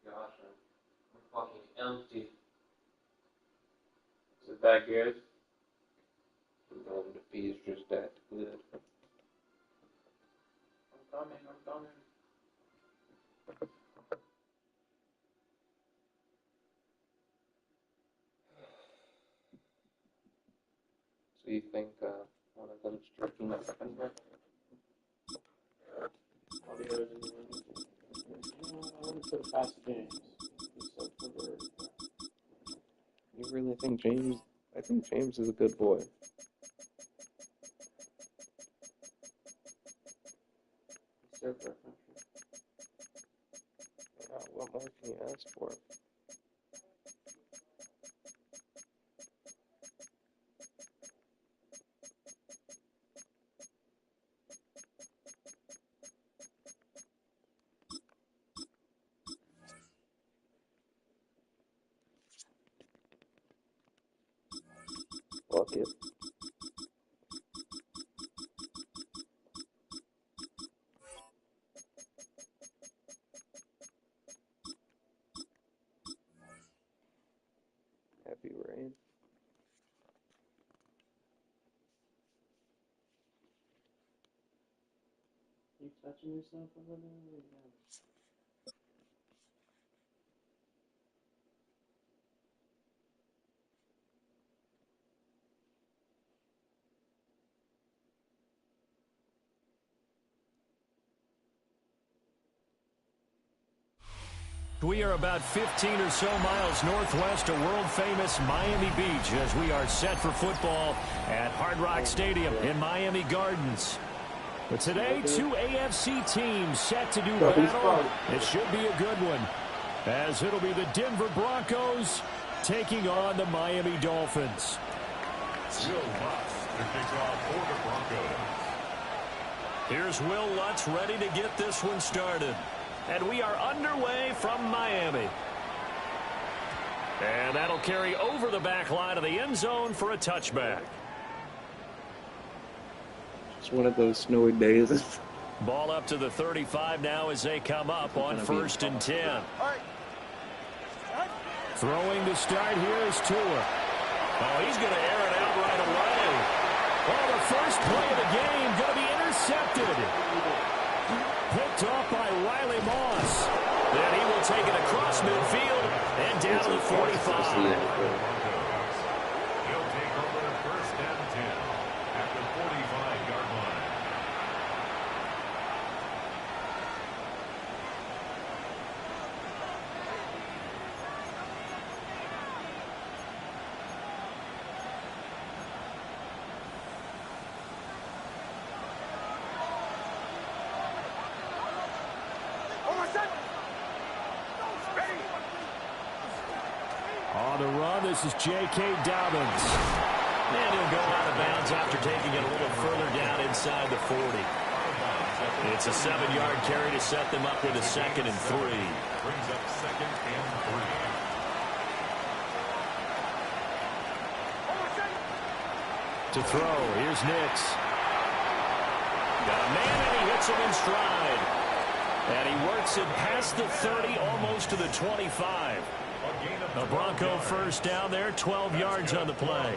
Gosh, I'm fucking empty. Is it that good? No, the bee's just that good. I'm coming. So you think one of them's jerking up in there? All the others in the room. I wouldn't put it past James. He's so perverted. You really think James? I think James is a good boy. He's so perfect. What more can you ask for? Fuck it. Heavy rain. You touching yourself over there? We are about 15 or so miles northwest of world-famous Miami Beach as we are set for football at Hard Rock Stadium in Miami Gardens. But today, two AFC teams set to do battle. It should be a good one, as it'll be the Denver Broncos taking on the Miami Dolphins. Will Lutz to kick off for the Broncos. Here's Will Lutz ready to get this one started. And we are underway from Miami. And that'll carry over the back line of the end zone for a touchback. It's one of those snowy days. Ball up to the 35 now as they come up on 1st and 10. Throwing to start here is Tua. Oh, he's going to air it out right away. Oh, the first play of the game going to be intercepted. Picked off by Riley Moss. Then he will take it across midfield and down to the 45. He'll take over 1st and 10 at the 45-yard line. On the run, this is J.K. Dobbins. And he'll go out of bounds after taking it a little further down inside the 40. It's a 7-yard carry to set them up with a 2nd and 3. Brings up 2nd and 3. To throw, here's Nix. Got a man and he hits him in stride. And he works it past the 30, almost to the 25. A Bronco first down there, 12 yards on the play.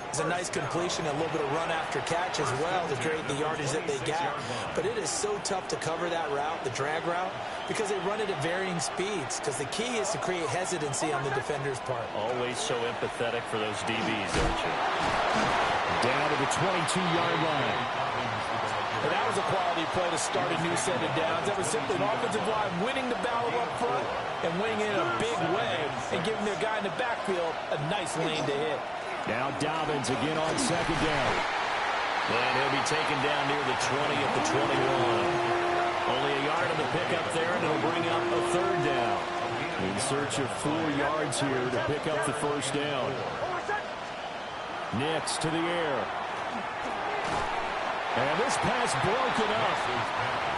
It's a nice completion, a little bit of run after catch as well to create the yardage that they got. But it is so tough to cover that route, the drag route, because they run it at varying speeds. Because the key is to create hesitancy on the defender's part. Always so empathetic for those DBs, aren't you? Down to the 22-yard line. And that was a quality play to start a new set of downs. That was simply an offensive line winning the battle up front and winning in a big way and giving their guy in the backfield a nice lane to hit. Now Dobbins again on 2nd down. And he'll be taken down near the 20 at the 21. Only a yard on the pickup there, and it'll bring up a 3rd down. In search of 4 yards here to pick up the 1st down. Nix to the air. And this pass broken up.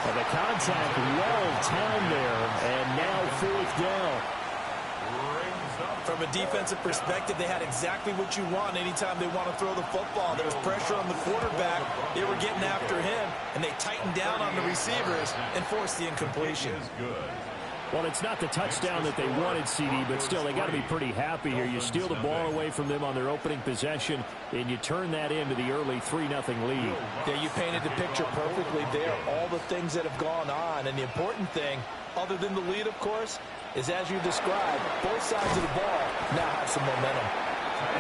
And the contact well timed there. And now 4th down. From a defensive perspective, they had exactly what you want anytime they want to throw the football. There was pressure on the quarterback. They were getting after him, and they tightened down on the receivers and forced the incompletion. Well, it's not the touchdown that they wanted, CD, but still, they got to be pretty happy here. You steal the ball away from them on their opening possession, and you turn that into the early 3-0 lead. Yeah, you painted the picture perfectly there. All the things that have gone on, and the important thing, other than the lead, of course, is as you described, both sides of the ball now have some momentum.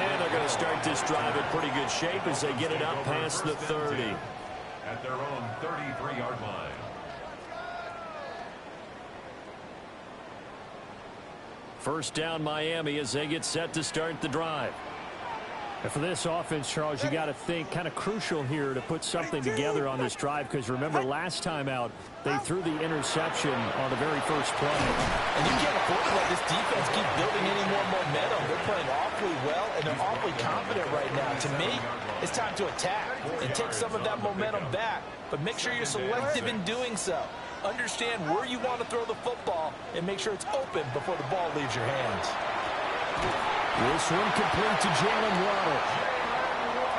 And they're going to start this drive in pretty good shape as they get it up past the 30. At their own 33-yard line. First down Miami as they get set to start the drive. And for this offense, Charles, you got to think kind of crucial here to put something together on this drive, because remember last time out they threw the interception on the very first play. And you can't afford to let this defense keep building any more momentum. They're playing awfully well, and they're awfully confident right now. To me, it's time to attack and take some of that momentum back, but make sure you're selective in doing so. Understand where you want to throw the football and make sure it's open before the ball leaves your hands. This one complete to Jalen Waddle.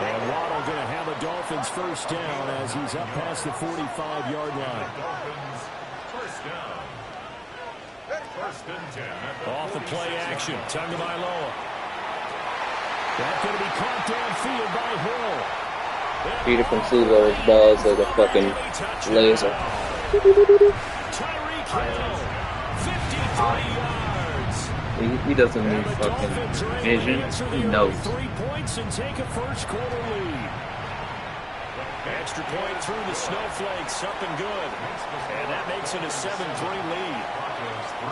And Waddle going to have a Dolphins first down as he's up past the 45-yard line. First down. 1st and 10. Off the play action, Tagovailoa. That's going to be caught downfield by Hill. Peter can see those balls like a fucking laser. Tyreek Hill, 53 yards. He doesn't need fucking vision. He knows. 3 points and take a first quarter lead. Extra point through the snowflakes, up and good. And that makes it a 7-3 lead. Broncos 3.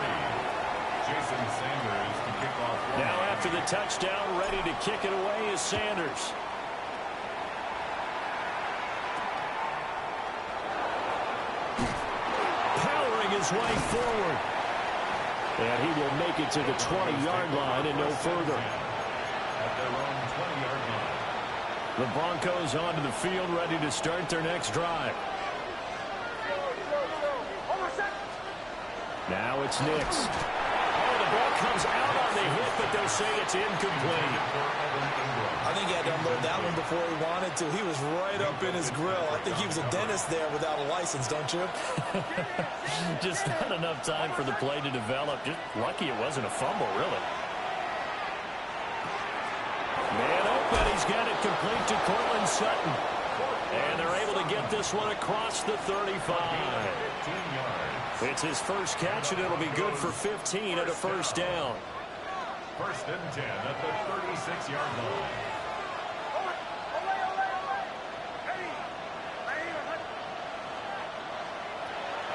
Jason Sanders to kick off. Now after the touchdown, ready to kick it away is Sanders. Powering his way forward. And he will make it to the 20-yard line and no further. At their own 20-yard line. The Broncos onto the field, ready to start their next drive. Now it's Nix. Oh, the ball comes out on the hit, but they'll say it's incomplete. I think he had to unload that one before he wanted to. He was right up in his grill. I think he was a dentist there without a license, don't you? Just not enough time for the play to develop. Just lucky it wasn't a fumble, really. Man open, he's got it complete to Cortland Sutton. And they're able to get this one across the 35. 15 yards. It's his first catch, and it'll be good for 15 at a first down. First and 10 at the 36-yard line.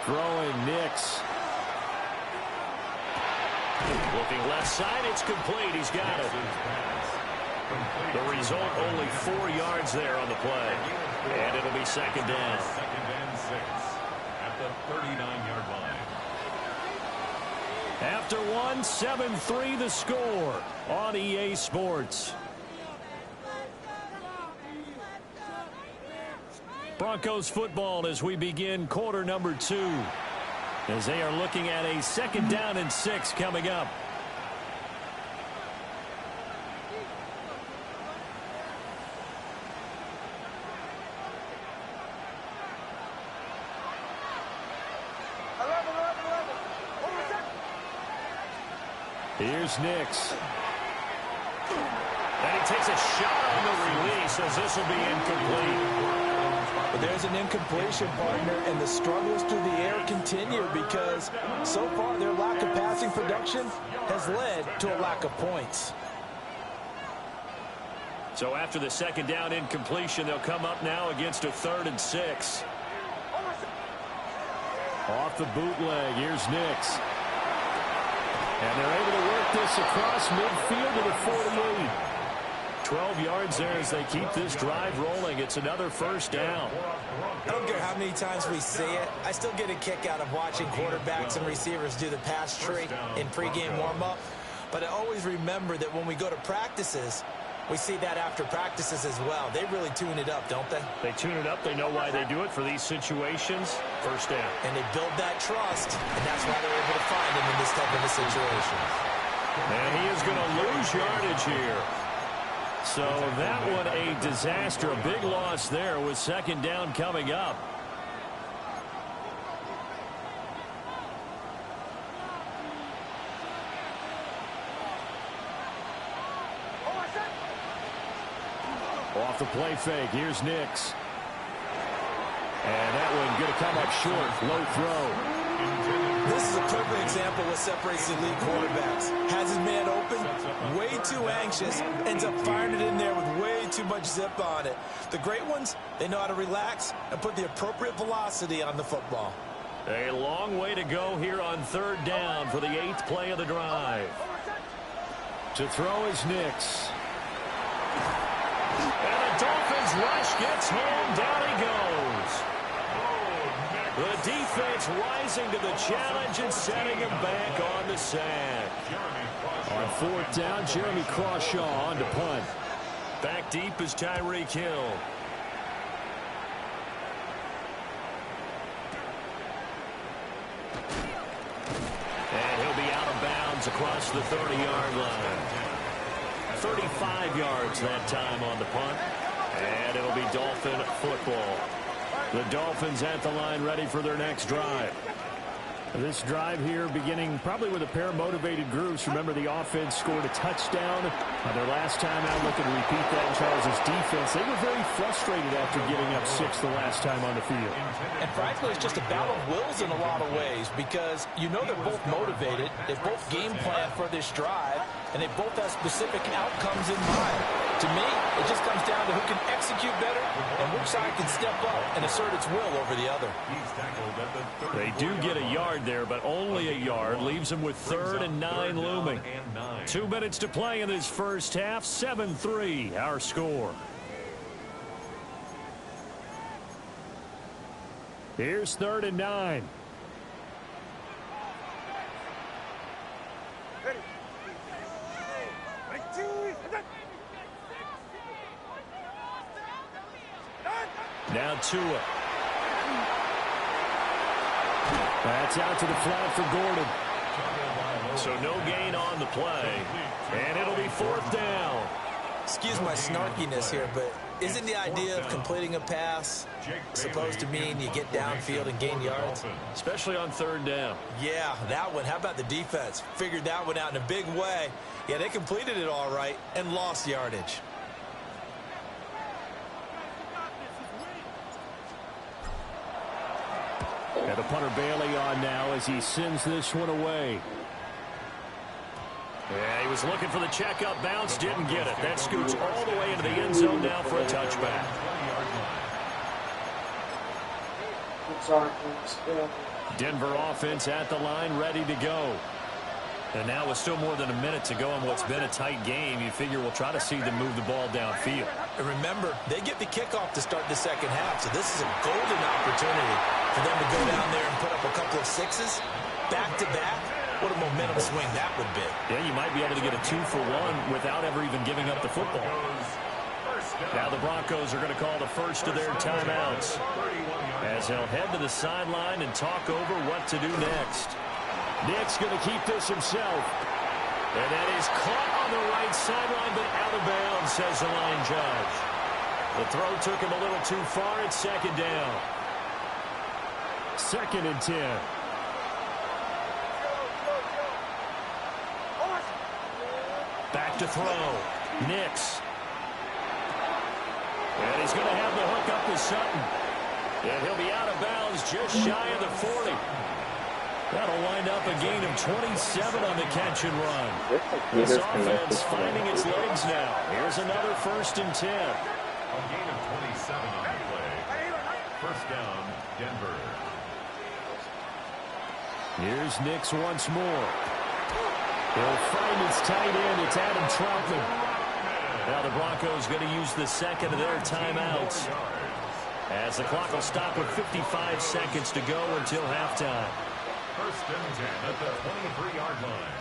Throwing Nix. Looking left side, it's complete. He's got it. The result, only 4 yards there on the play. And it'll be second down. Second and 6 at the 39-yard line. After one, 7-3 the score on EA Sports. Broncos football as we begin quarter number 2. As they are looking at a second down and 6 coming up. Here's Nix. And he takes a shot on the release as this will be incomplete. But there's an incompletion, partner, and the struggles through the air continue because so far their lack of passing production has led to a lack of points. So after the second down incompletion, they'll come up now against a 3rd and 6. Off the bootleg, here's Nix. And they're able to work this across midfield to the 48. 12 yards there as they keep this drive rolling. It's another first down. I don't care how many times we see it. I still get a kick out of watching quarterbacks and receivers do the pass tree in pregame warm-up. But I always remember that when we go to practices, we see that after practices as well. They really tune it up, don't they? They tune it up. They know why they do it for these situations. First down. And they build that trust, and that's why they're able to find him in this type of a situation. And he is going to lose yardage here. So that one a disaster. A big loss there with second down coming up. Off the play fake. Here's Nix. And that one going to come up short. Low throw. This is a perfect example of what separates the elite quarterbacks. Has his man open, way too anxious, ends up firing it in there with way too much zip on it. The great ones, they know how to relax and put the appropriate velocity on the football. A long way to go here on third down for the 8th play of the drive. To throw is Nix. And the Dolphins rush gets home. Down he goes. The defense rising to the challenge and setting him back on the sack. On 4th down, Jeremy Crawshaw on to punt. Back deep is Tyreek Hill. And he'll be out of bounds across the 30-yard line. 35 yards that time on the punt. And it'll be Dolphin football. The Dolphins at the line ready for their next drive. This drive here beginning probably with a pair of motivated groups. Remember, the offense scored a touchdown on their last time out. Looking to repeat that in Charles' defense. They were very frustrated after giving up 6 the last time on the field. And frankly, it's just a battle of wills in a lot of ways because you know they're both motivated. They both game plan for this drive, and they both have specific outcomes in mind. To me, it just comes down to who can execute better and which side can step up and assert its will over the other. They do get a yard there, but only a yard. Leaves them with 3rd and 9 looming. 2 minutes to play in this first half. 7-3, our score. Here's 3rd and 9. Now Tua. That's out to the flat for Gordon. So no gain on the play. And it'll be 4th down. Excuse my snarkiness here, but isn't the idea of completing a pass supposed to mean you get downfield and gain yards? Especially on 3rd down. Yeah, that one. How about the defense? Figured that one out in a big way. Yeah, they completed it all right and lost yardage. And the punter Bailey on now as he sends this one away. Yeah, he was looking for the checkup bounce, didn't get it. That scoots all the way into the end zone now for a touchback. Denver offense at the line, ready to go. And now with still more than a minute to go in what's been a tight game, you figure we'll try to see them move the ball downfield. And remember, they get the kickoff to start the second half, so this is a golden opportunity for them to go down there and put up a couple of sixes back-to-back. What a momentum swing that would be. Yeah, you might be able to get a 2-for-1 without ever even giving up the football. Now the Broncos are going to call the first of their timeouts as they'll head to the sideline and talk over what to do next. Nick's going to keep this himself. And that is caught on the right sideline, but out of bounds, says the line judge. The throw took him a little too far. It's 2nd down. 2nd and 10. Back to throw. Nix. And he's going to have the hook up to Sutton. And he'll be out of bounds just shy of the 40. That'll wind up a gain of 27 on the catch and run. This offense finding its legs now. Here's another 1st and 10. A gain of 27 on the play. 1st down, Denver. Here's Nix once more. He'll find his tight end. It's Adam Troutman. Now the Broncos going to use the 2nd of their timeouts as the clock will stop with 55 seconds to go until halftime. 1st and 10 at the 23-yard line.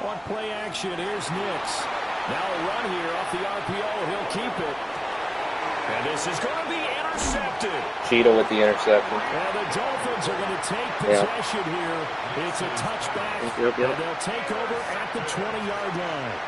On play action, here's Nix. Now a run here off the RPO. He'll keep it. And this is going to be intercepted. Cheetah with the interception. And the Dolphins are going to take possession here. It's a touchback. Yep. And they'll take over at the 20-yard line.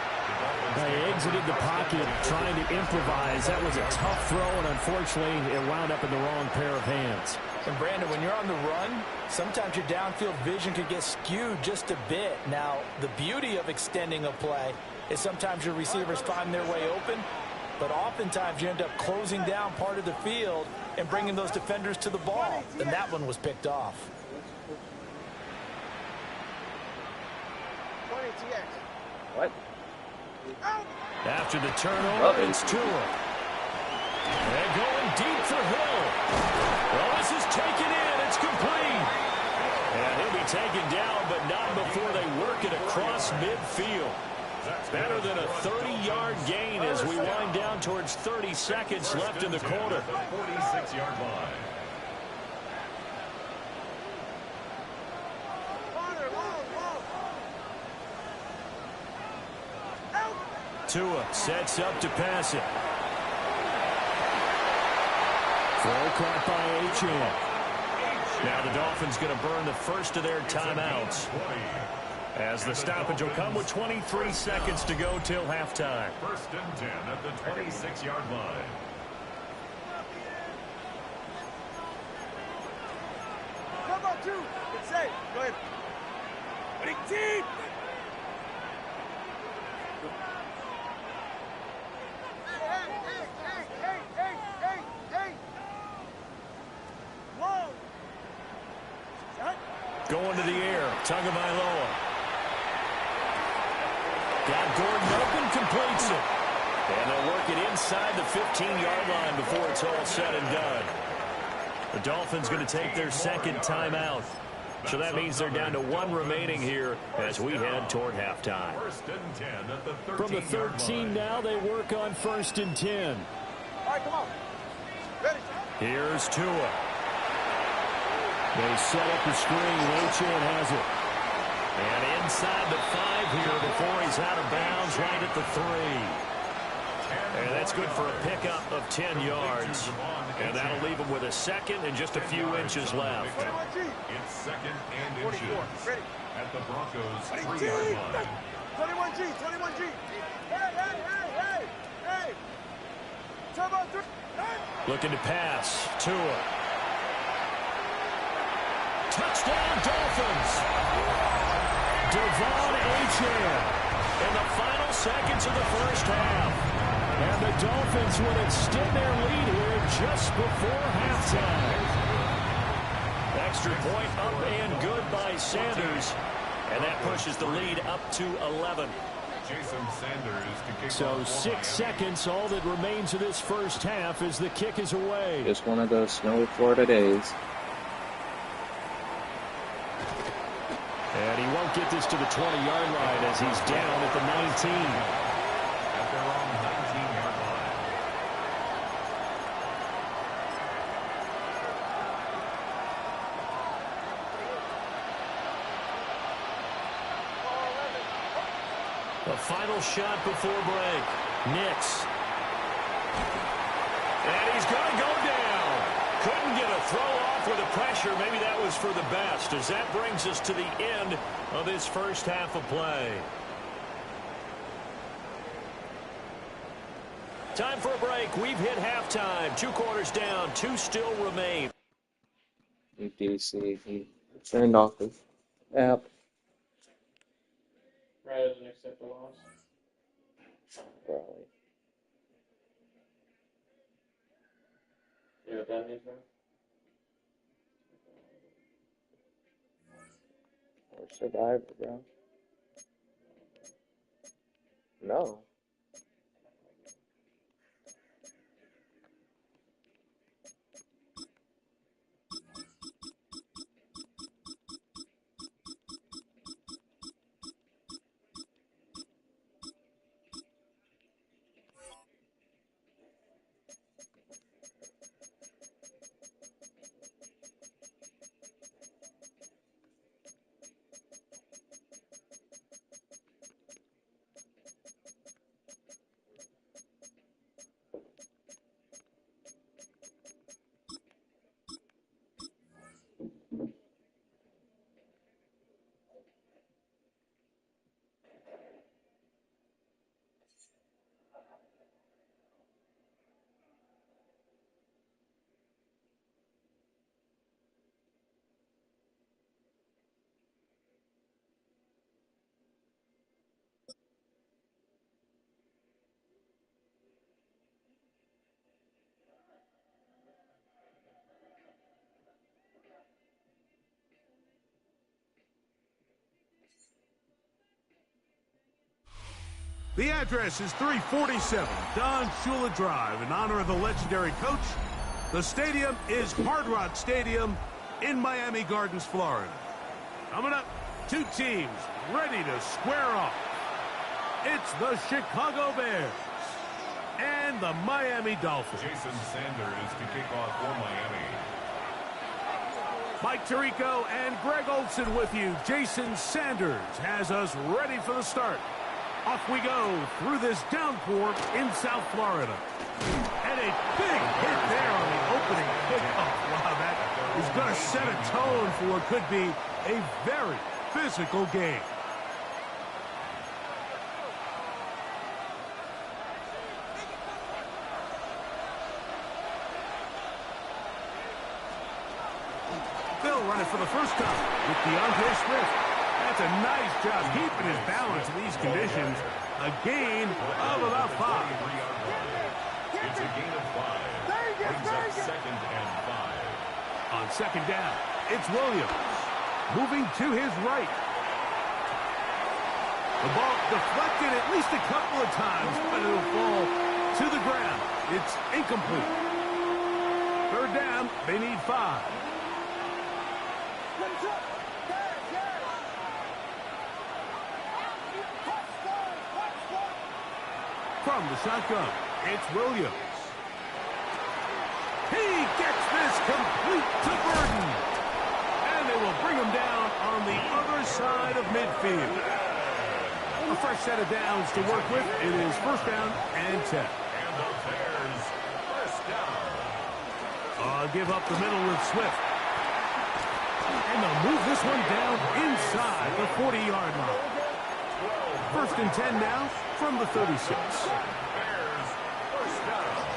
They exited the pocket trying to improvise. That was a tough throw, and unfortunately, it wound up in the wrong pair of hands. And Brandon, when you're on the run, sometimes your downfield vision could get skewed just a bit. Now, the beauty of extending a play is sometimes your receivers find their way open, but oftentimes you end up closing down part of the field and bringing those defenders to the ball. And that one was picked off. What? After the turnover, it's Tua. And going deep for Hill. Well, this is taken in. It's complete. And he'll be taken down, but not before they work it across midfield. Better than a 30-yard gain as we wind down towards 30 seconds left in the quarter. 46-yard line. Tua sets up to pass it. Throw caught by Achane. Now the Dolphins going to burn the first of their timeouts as the stoppage will come with 23 seconds to go till halftime. 1st and 10 at the 26-yard line. Come on, 2. It's safe. Go ahead. Ready, team. Hey. Whoa. Going to the air. Tagovailoa. Got Gordon open, completes it. And they'll work it inside the 15-yard line before it's all said and done. The Dolphins going to take their second timeout. So that means they're down to one remaining here as we head toward halftime. From the 13 now, they work on 1st and 10. All right, come on. Ready. Here's Tua. They set up the screen. Achane has it. And inside the 5 here before he's out of bounds right at the 3. And that's good for a pickup of 10 yards. And that'll leave him with a second and just a few inches left. It's second and inches at the Broncos' 3-yard line. 21G, 21G. Hey. Turbo 3. Looking to pass. Tua. Touchdown, Dolphins. Devon Achane in the final seconds of the first half. And the Dolphins would extend their lead here just before halftime. Extra point up and good by Sanders. And that pushes the lead up to 11. Jason Sanders to kick So off 6 seconds, all that remains of this first half as the kick is away. Just one of those snowy Florida days. And he won't get this to the 20-yard line as he's down at the 19. At their own 19-yard line. The final shot before break. Nix. And he's going to go down. Couldn't get a throw off with the pressure. Maybe that was for the best, as that brings us to the end of this first half of play. Time for a break. We've hit halftime. 2 quarters down. 2 still remain. DC, he turned off his app. Brad doesn't accept the loss. Probably. You know what that means, bro? Or Survivor, bro. No. The address is 347 Don Shula Drive in honor of the legendary coach. The stadium is Hard Rock Stadium in Miami Gardens, Florida. Coming up, 2 teams ready to square off. It's the Chicago Bears and the Miami Dolphins. Jason Sanders to kick off for Miami. Mike Tirico and Greg Olson with you. Jason Sanders has us ready for the start. Off we go through this downpour in South Florida. And a big hit there on the opening kickoff. Wow, that is going to set a tone for what could be a very physical game. Phil running for the first time with DeAndre Swift. That's a nice job keeping his balance in these conditions. A gain of about 5. It's a gain of 5. Brings up 2nd and 5. On 2nd down, it's Williams. moving to his right. The ball deflected at least a couple of times, but it'll fall to the ground. It's incomplete. Third down, they need 5. From the shotgun, it's Williams. He gets this complete to Burton. And they will bring him down on the other side of midfield. A fresh set of downs to work with. It is first down and 10. And the Bears, first down. Give up the middle with Swift. And they'll move this one down inside the 40-yard line. First and 10 now from the 36.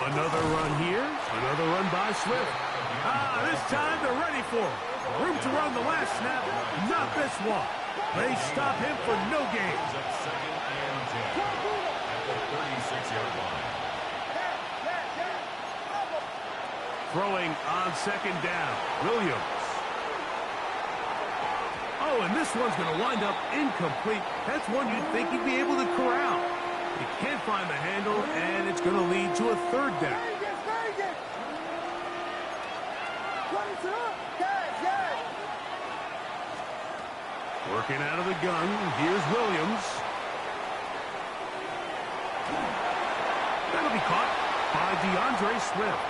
Another run here. Another run by Swift. This time they're ready for it. Room to run the last snap. Not this one. They stop him for no gain. Second and 10 at the 36-yard line. Throwing on second down. Williams. Oh, and this one's going to wind up incomplete. That's one you'd think he'd be able to corral. He can't find the handle, and it's going to lead to a third down. Working out of the gun, here's Williams. That'll be caught by DeAndre Swift.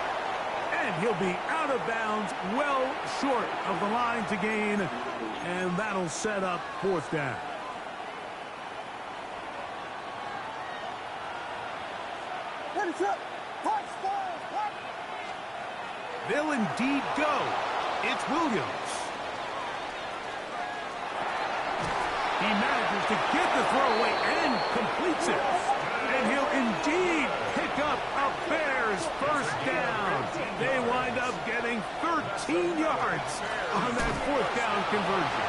And he'll be out of bounds, well short of the line to gain, and that'll set up fourth down. They'll indeed go. It's Williams. He manages to get the throwaway and completes it. And he'll indeed pick up a Bears first down. They wind up getting 13 yards on that fourth down conversion.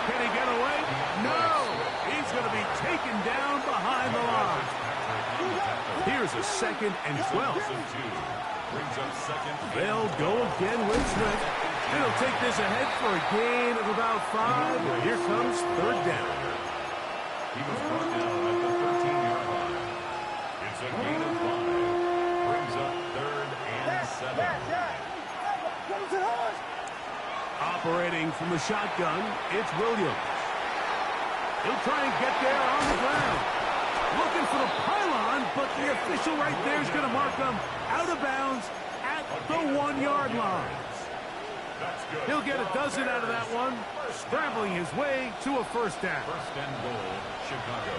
Can he get away? No. He's going to be taken down behind the line. Here's a second and 12. They'll go again with Swift. They'll take this ahead for a gain of about 5. Well, here comes third down. He was brought down at the 13-yard line. It's a gain of 5. Brings up third and 7. Operating from the shotgun, it's Williams. He'll try and get there on the ground. Looking for the pylon, but the official right there is going to mark him out of bounds at the 1-yard line. He'll get a dozen out of that one, scrambling his way to a first down. First and goal, Chicago.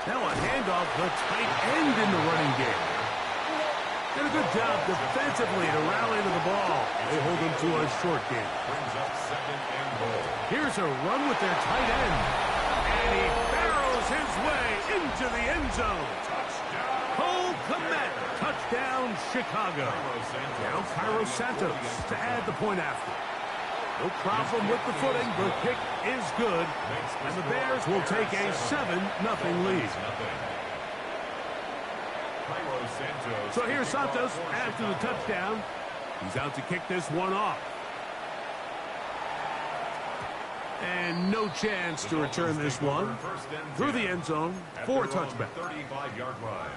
Now a handoff, the tight end in the running game. Did a good job defensively to rally to the ball. They hold him to a short game. Brings up second and goal. Here's a run with their tight end. And he barrels his way into the end zone. Touchdown. Cole Kmet. Touchdown, Chicago. Now Cairo Santos to add the point after. No problem with the footing. The kick is good. And the Bears will take a 7-0 lead. So here's Santos after the touchdown. He's out to kick this one off. And no chance to return this one through the end zone for a touchback. 35-yard line.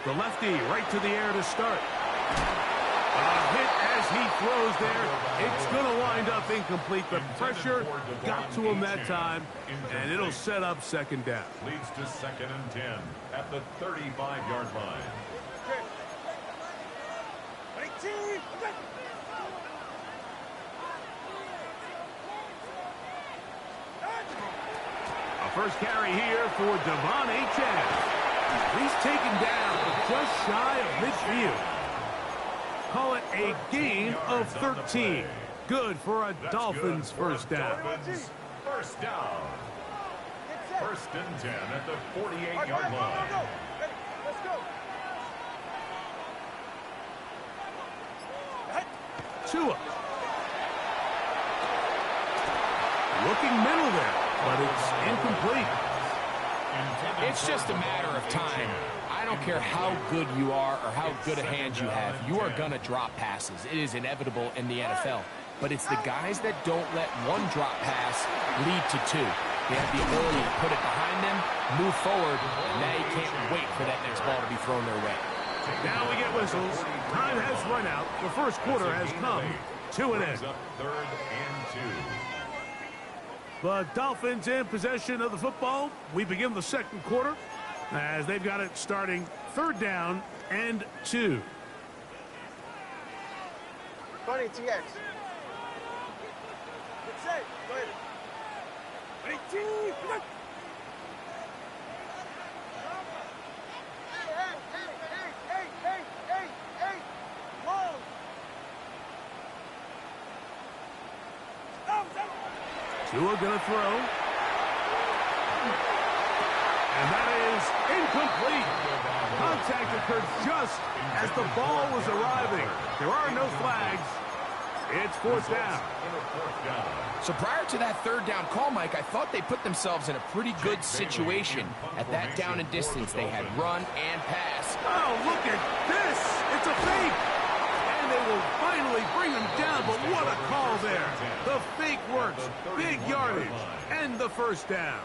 The lefty right to the air to start. A hit as he throws there. It's going to wind up incomplete. The pressure got to him that time, and it'll set up second down. Leads to second and 10 at the 35-yard line. A first carry here for Devon Achane. He's taken down just shy of midfield. Call it a gain of 13. Good for a Dolphins first down. first down. First and 10 at the 48-yard line. Go. Ready, let's go. Tua. Looking middle there, but it's incomplete. It's just a matter of time. I don't care how good you are or how good a hand you have. You are going to drop passes. It is inevitable in the NFL. But it's the guys that don't let one drop pass lead to two. They have the ability to put it behind them, move forward, and now you can't wait for that next ball to be thrown their way. Now we get whistles. Time has run out. The first quarter has come to an end. Third and 2. The Dolphins in possession of the football. We begin the second quarter as they've got it starting 3rd down and 2. Funny, TX. Get set. Go ahead. Ready, team. Hey. Whoa. Tua gonna throw. And that is incomplete. Contact occurred just as the ball was arriving. There are no flags. It's 4th down. So prior to that 3rd down call, Mike, I thought they put themselves in a pretty good situation. At that down and distance, they had run and pass. Oh, look at this. It's a fake. And they will finally bring him down, but what a call there. The fake works. Big yardage. And the first down.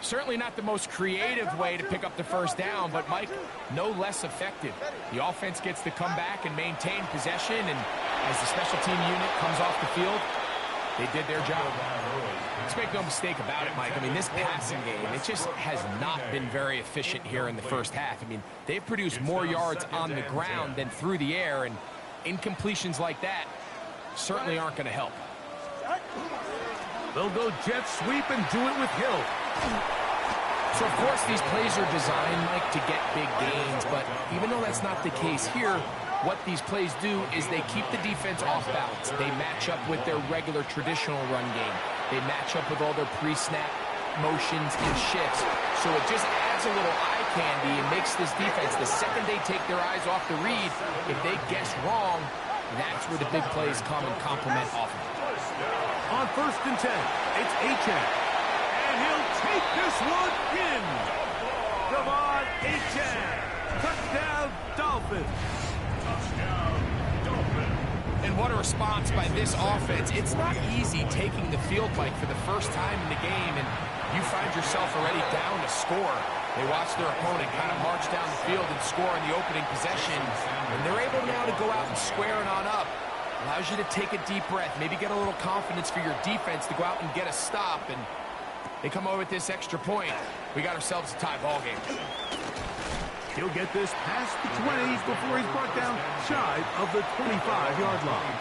Certainly not the most creative way to pick up the first down, but, Mike, no less effective. The offense gets to come back and maintain possession, and as the special team unit comes off the field, they did their job. Let's make no mistake about it, Mike. I mean, this passing game, it just has not been very efficient here in the first half. I mean, they've produced more yards on the ground than through the air, and incompletions like that certainly aren't going to help. They'll go jet sweep and do it with Hill. So, of course, these plays are designed, Mike, to get big gains, but even though that's not the case here, what these plays do is they keep the defense off balance. They match up with their regular traditional run game. They match up with all their pre-snap motions and shifts. So it just adds a little eye candy and makes this defense, the second they take their eyes off the read, if they guess wrong, that's where the big plays come and complement off of it. On 1st and 10, it's Achane. And he'll take this one in. Devon Achane. Touchdown, Dolphins. And what a response by this offense. It's not easy taking the field, Mike, for the first time in the game, and you find yourself already down to score. They watch their opponent kind of march down the field and score in the opening possession, and they're able now to go out and square it on up. Allows you to take a deep breath, maybe get a little confidence for your defense to go out and get a stop, and they come over with this extra point. We got ourselves a tie ball game. He'll get this past the 20 before he's brought down shy of the 25-yard line.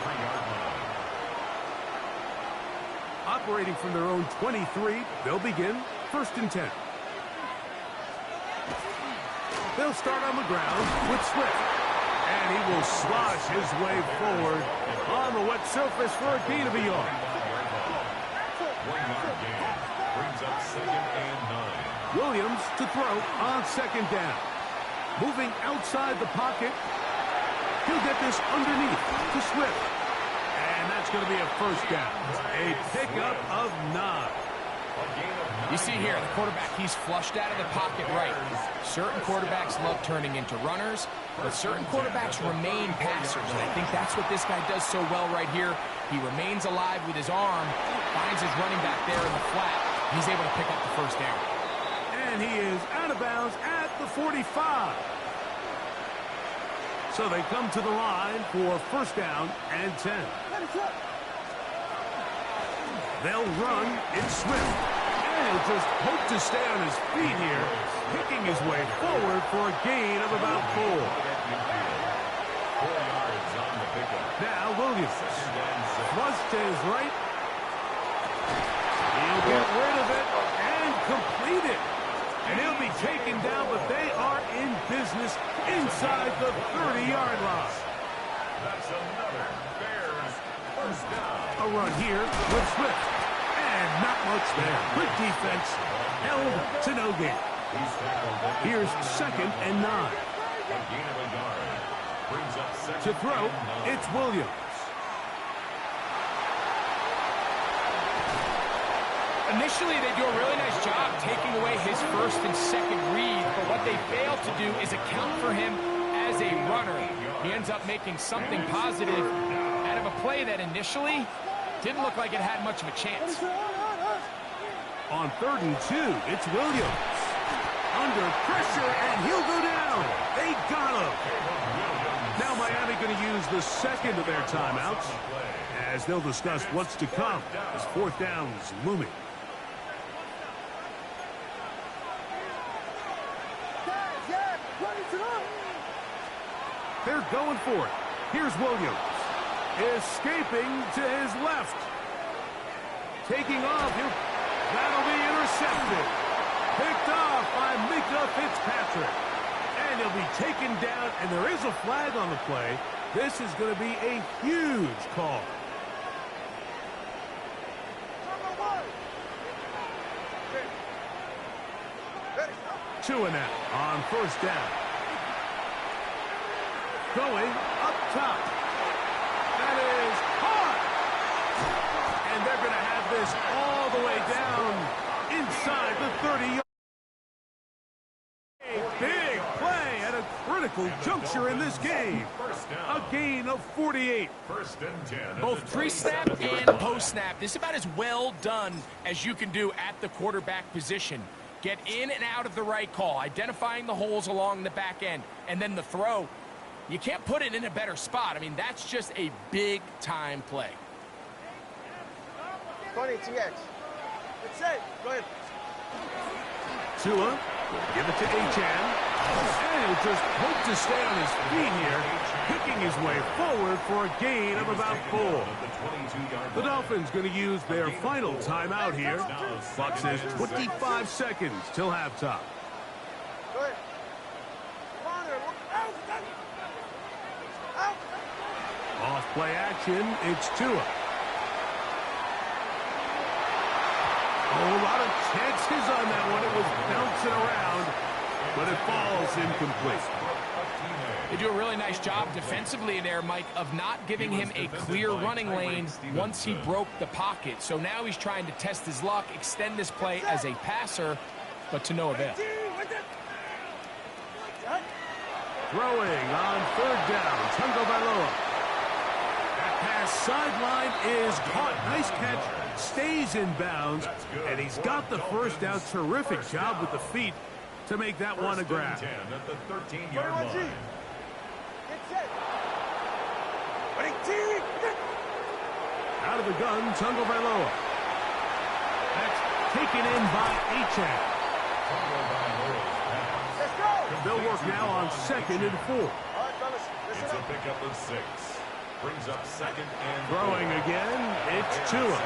Operating from their own 23, they'll begin 1st and 10. They'll start on the ground with Swift. And he will slosh his way forward on the wet surface for a gain of a yard. 1-yard gain brings up 2nd and 9. Williams to throw on 2nd down. Moving outside the pocket. He'll get this underneath to Swift. And that's going to be a first down. A pickup of 9. You see here, the quarterback, he's flushed out of the pocket right. Certain quarterbacks love turning into runners, but certain quarterbacks remain passers, and I think that's what this guy does so well right here. He remains alive with his arm, finds his running back there in the flat, and he's able to pick up the first down. And he is out of bounds at the 45. So they come to the line for 1st down and 10. They'll run in Swift. And he'll just hope to stay on his feet here, picking his way forward for a gain of about 4. 4 yards on the pickup. Now Williams. Thrust to his right. He'll get rid of it and complete it. And he'll be taken down, but they are in business inside the 30-yard line. That's another Bears first down. A run here with Swift. And outs there. Good defense. Held to no gain. Here's 2nd and 9. To throw, it's Williams. Initially, they do a really nice job taking away his 1st and 2nd read, but what they fail to do is account for him as a runner. He ends up making something positive out of a play that initially didn't look like it had much of a chance. On 3rd and 2, it's Williams. Under pressure, and he'll go down. They got him. Now Miami going to use the 2nd of their timeouts as they'll discuss what's to come as 4th down is looming. They're going for it. Here's Williams. Escaping to his left. Taking off. That'll be intercepted. Picked off by Minkah Fitzpatrick. And he'll be taken down, and there is a flag on the play. This is going to be a huge call. Tua now on 1st down. Going up top. That is hard. And they're going to have this all the way down inside the 30-yard. A big play at a critical juncture in this game. A gain of 48. 1st and 10. Both pre-snap and post-snap. This is about as well done as you can do at the quarterback position. Get in and out of the right call, identifying the holes along the back end, and then the throw. You can't put it in a better spot. I mean, that's just a big-time play. 20, TX. It's set. Go ahead. Tua will give it to Achane. And he'll just hope to stay on his feet here, picking his way forward for a gain of about 4. The Dolphins going to use their final timeout here. Clock says 25 seconds till halftime. Go ahead. Come on there. Look out. Out. Off play action, it's Tua. Oh, a lot of chances on that one. It was bouncing around, but it falls incomplete. They do a really nice job defensively in there, Mike, of not giving him a clear running lane once he broke the pocket. So now he's trying to test his luck, extend this play as a passer, but to no avail. Throwing on 3rd down, Tagovailoa. That pass sideline is caught. Nice catch. Stays in bounds, and he's got the 1st down. Terrific job with the feet to make that one a grab. 10 at the 13-yard line. Out of the gun, Tagovailoa. That's taken in by Achane. They'll work now on 2nd and 4. It's a pickup of 6. Brings up 2nd and 4. Throwing again, it's Tua.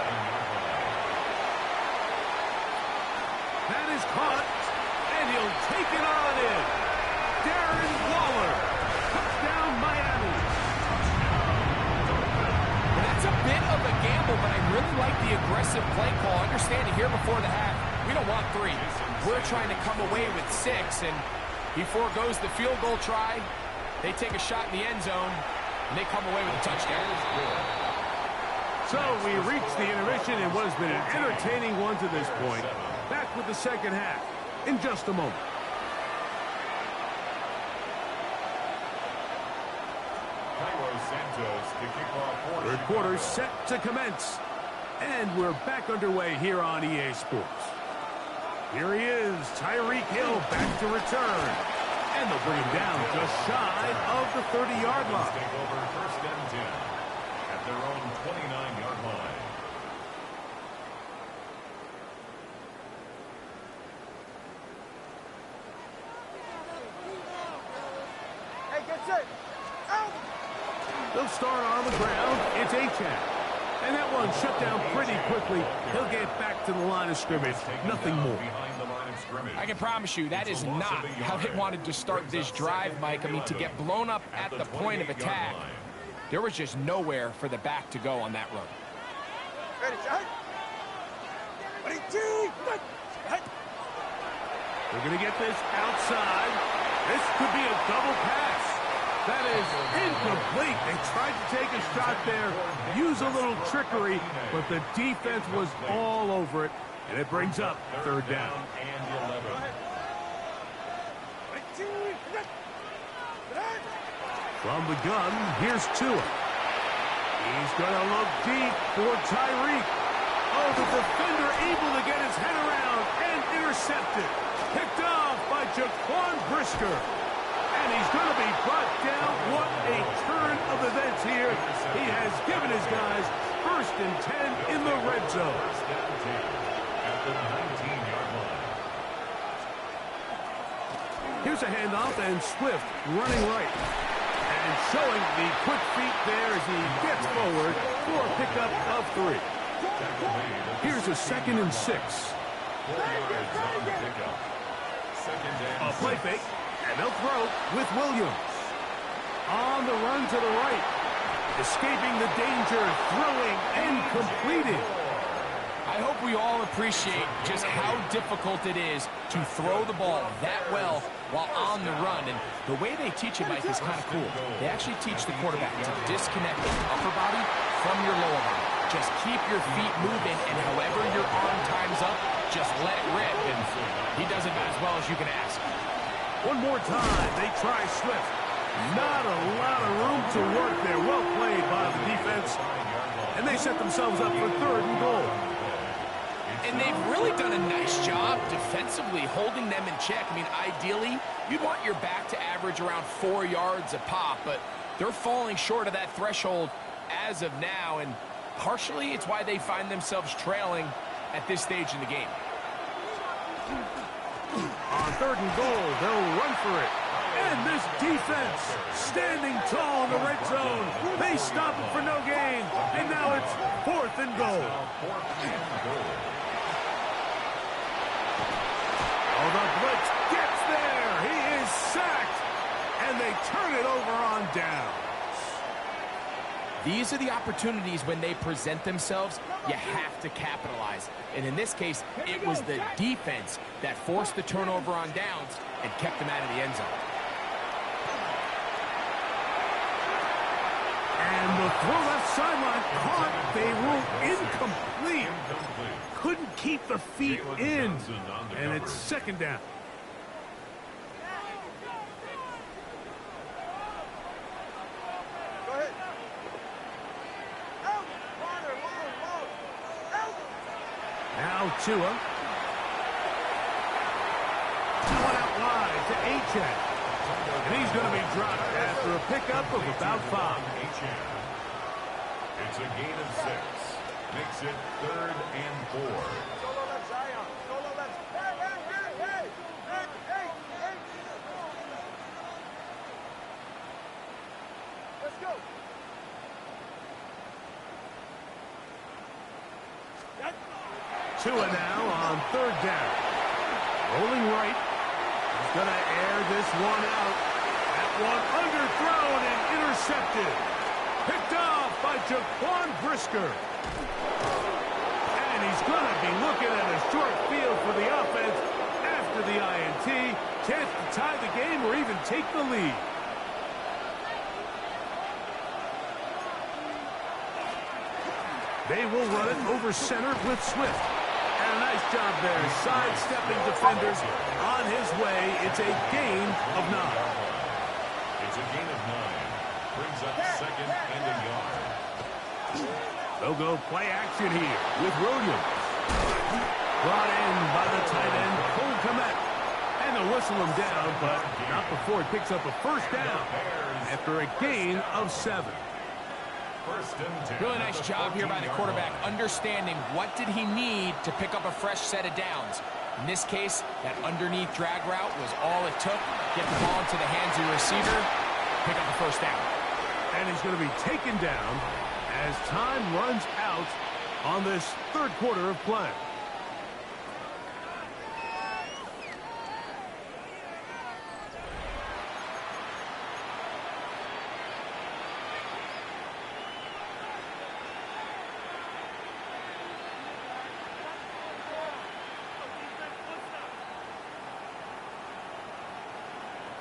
That is caught, and he'll take it on in. Darren Waller. Touchdown, Miami. Well, that's a bit of a gamble, but I really like the aggressive play call. Understanding here before the half, we don't want 3. We're trying to come away with 6, and he foregoes the field goal try. They take a shot in the end zone, and they come away with a touchdown. So we reach the intermission in what has been an entertaining one to this point. Back with the 2nd half in just a moment. Third quarter set to commence. And we're back underway here on EA Sports. Here he is, Tyreek Hill back to return. And they'll bring him down just shy of the 30-yard line. Take over 1st and 10 at their own 29-yard line. Hey, get set. Out. They'll start on the ground. It's Achane. And that one shut down pretty quickly. He'll get back to the line of scrimmage. Nothing more. I can promise you that is not how they wanted to start this drive, Mike. I mean, to get blown up at the point of attack, there was just nowhere for the back to go on that run. Ready, shot. Ready. They're going to get this outside. This could be a double pass. That is incomplete. They tried to take a shot there, use a little trickery, but the defense was all over it, and it brings up third down. From the gun, here's Tua. He's going to look deep for Tyreek. Oh, the defender able to get his head around and intercepted. Picked off by Jaquan Brisker. And he's going to be brought down. What a turn of events here. He has given his guys 1st and 10 in the red zone. At the 19-yard line. Here's a handoff, and Swift running right. And showing the quick feet there as he gets forward for a pickup of 3. Here's a 2nd and 6. 4 yards on the pickup. 2nd and A play fake, and they'll throw with Williams. On the run to the right. Escaping the danger, throwing, and completing. I hope we all appreciate just how difficult it is to throw the ball that well while on the run. And the way they teach it, Mike, is kind of cool. They actually teach the quarterback to disconnect your upper body from your lower body. Just keep your feet moving, and however your arm times up, just let it rip. And he does it as well as you can ask. One more time, they try Swift. Not a lot of room to work there. Well played by the defense. And they set themselves up for 3rd and goal. And they've really done a nice job defensively holding them in check. I mean, ideally, you'd want your back to average around 4 yards a pop, but they're falling short of that threshold as of now, and partially it's why they find themselves trailing at this stage in the game. On 3rd and goal, they'll run for it. And this defense standing tall in the red zone. They stop it for no gain. And now it's 4th and goal. Oh, the blitz gets there. He is sacked. And they turn it over on down. These are the opportunities when they present themselves, you have to capitalize. And in this case, it was the defense that forced the turnover on downs and kept them out of the end zone. And the throw left sideline caught. They ruled incomplete. Couldn't keep the feet in. And it's 2nd down. Now Tua. One out wide to Achane. And he's going to be dropped after a pickup of about 5. It's a gain of 6. Makes it 3rd and 4. Solo left, Zion. Solo left. Hey. Let's go. Tua now on 3rd down. Rolling right. He's going to air this one out. That one underthrown and intercepted. Picked off by Jaquan Brisker. And he's going to be looking at a short field for the offense after the INT. Chance to tie the game or even take the lead. They will run it over center with Swift. And a nice job there, sidestepping defenders on his way. It's a gain of 9. It's a gain of 9. Brings up 2nd and a yard. They'll go play action here with Williams. Brought in by the tight end, Cole Kmet. And they'll whistle him down, but not before it picks up a 1st down after a gain of 7. Really nice job here by the quarterback, understanding what did he need to pick up a fresh set of downs. In this case, that underneath drag route was all it took. Get the ball into the hands of the receiver, pick up the 1st down. And he's going to be taken down as time runs out on this 3rd quarter of play.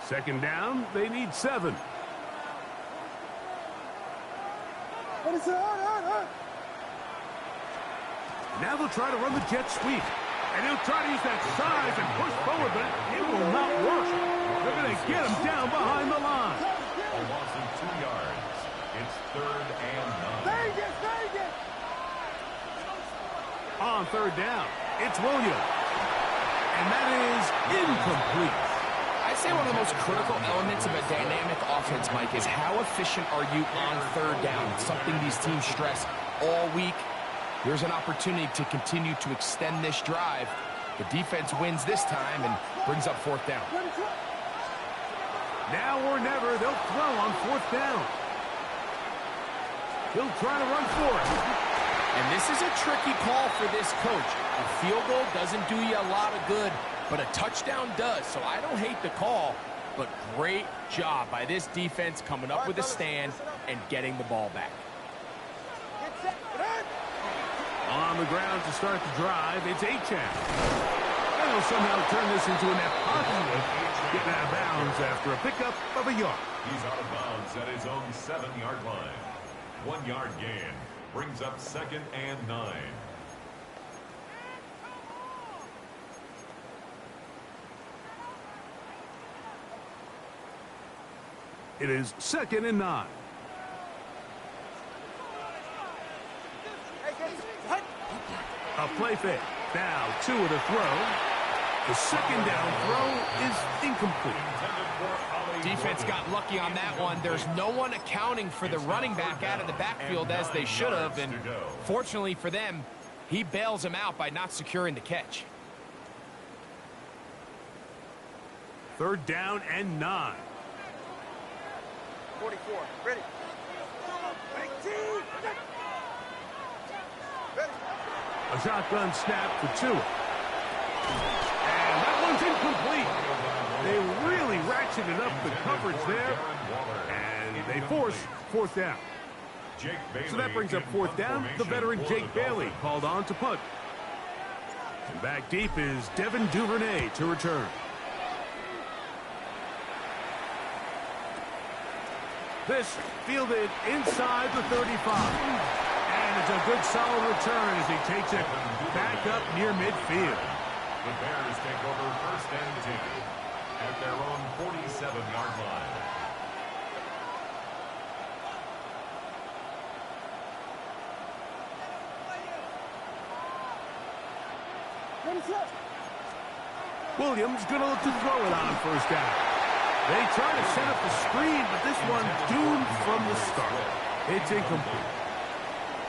Second down, they need 7. Now they'll try to run the jet sweep. And he'll try to use that size and push forward, but it will not work. They're going to get him down behind the line. A loss of 2 yards. It's 3rd and 9. On 3rd down, it's Williams. And that is incomplete. I'd say one of the most critical elements of a dynamic offense, Mike, is how efficient are you on 3rd down? It's something these teams stress all week. Here's an opportunity to continue to extend this drive. The defense wins this time and brings up 4th down. Now or never, they'll throw on 4th down. He'll try to run for it. And this is a tricky call for this coach. A field goal doesn't do you a lot of good, but a touchdown does. So I don't hate the call, but great job by this defense coming up with a stand and getting the ball back. On the ground to start the drive, it's Achane. And he'll somehow turn this into a net positive. Getting out of bounds after a pickup of a yard. He's out of bounds at his own 7-yard line. 1-yard gain brings up 2nd and 9. It is 2nd and 9. A play fake. Now 2 of the throw. The 2nd down throw is incomplete. Defense got lucky on that one. There's no one accounting for the running back out of the backfield as they should have. And fortunately for them, he bails him out by not securing the catch. 3rd down and 9. 44. Ready. A shotgun snap for 2. And that one's incomplete. They really ratcheted up the coverage there. And they force 4th down. So that brings up 4th down. The veteran Jake Bailey called on to punt. And back deep is Devin Duvernay to return. This fielded inside the 35. And it's a good solid return as he takes it back up near midfield. The Bears take over 1st and 10 at their own 47-yard line. Williams going to look to throw it on 1st down. They try to set up the screen, but this one doomed from the start. It's incomplete.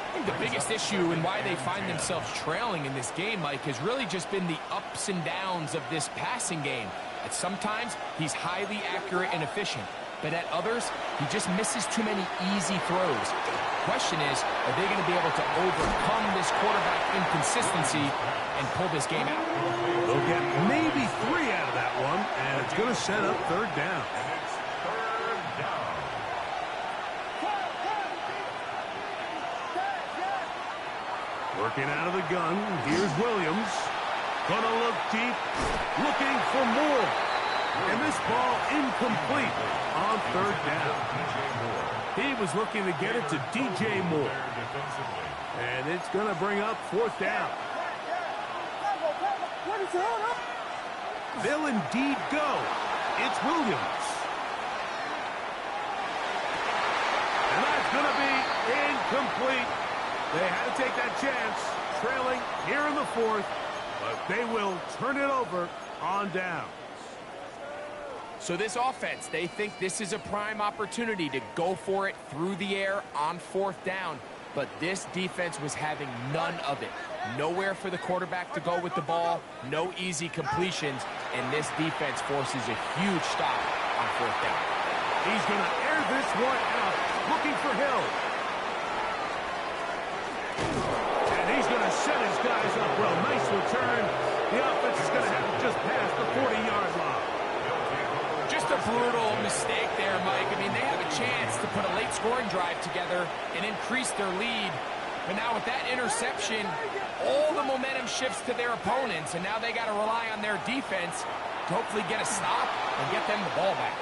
I think the biggest issue and why they find themselves trailing in this game, Mike, has really just been the ups and downs of this passing game. At sometimes, he's highly accurate and efficient, but at others, he just misses too many easy throws. The question is, are they going to be able to overcome this quarterback inconsistency and pull this game out? They'll get maybe 3 out of that one, and it's going to set up 3rd down. Working out of the gun, here's Williams. Gonna look deep, looking for more. And this ball incomplete on 3rd down. He was looking to get it to DJ Moore. And it's gonna bring up 4th down. They'll indeed go. It's Williams. And that's gonna be incomplete. They had to take that chance, trailing here in the 4th, but they will turn it over on downs. So this offense, they think this is a prime opportunity to go for it through the air on 4th down, but this defense was having none of it. Nowhere for the quarterback to go with the ball, no easy completions, and this defense forces a huge stop on 4th down. He's going to air this one out, looking for Hill. And he's going to set his guys up well. Nice return. The offense is going to have it just past the 40-yard line. Just a brutal mistake there, Mike. I mean, they have a chance to put a late scoring drive together and increase their lead. But now with that interception, all the momentum shifts to their opponents, and now they got to rely on their defense to hopefully get a stop and get them the ball back.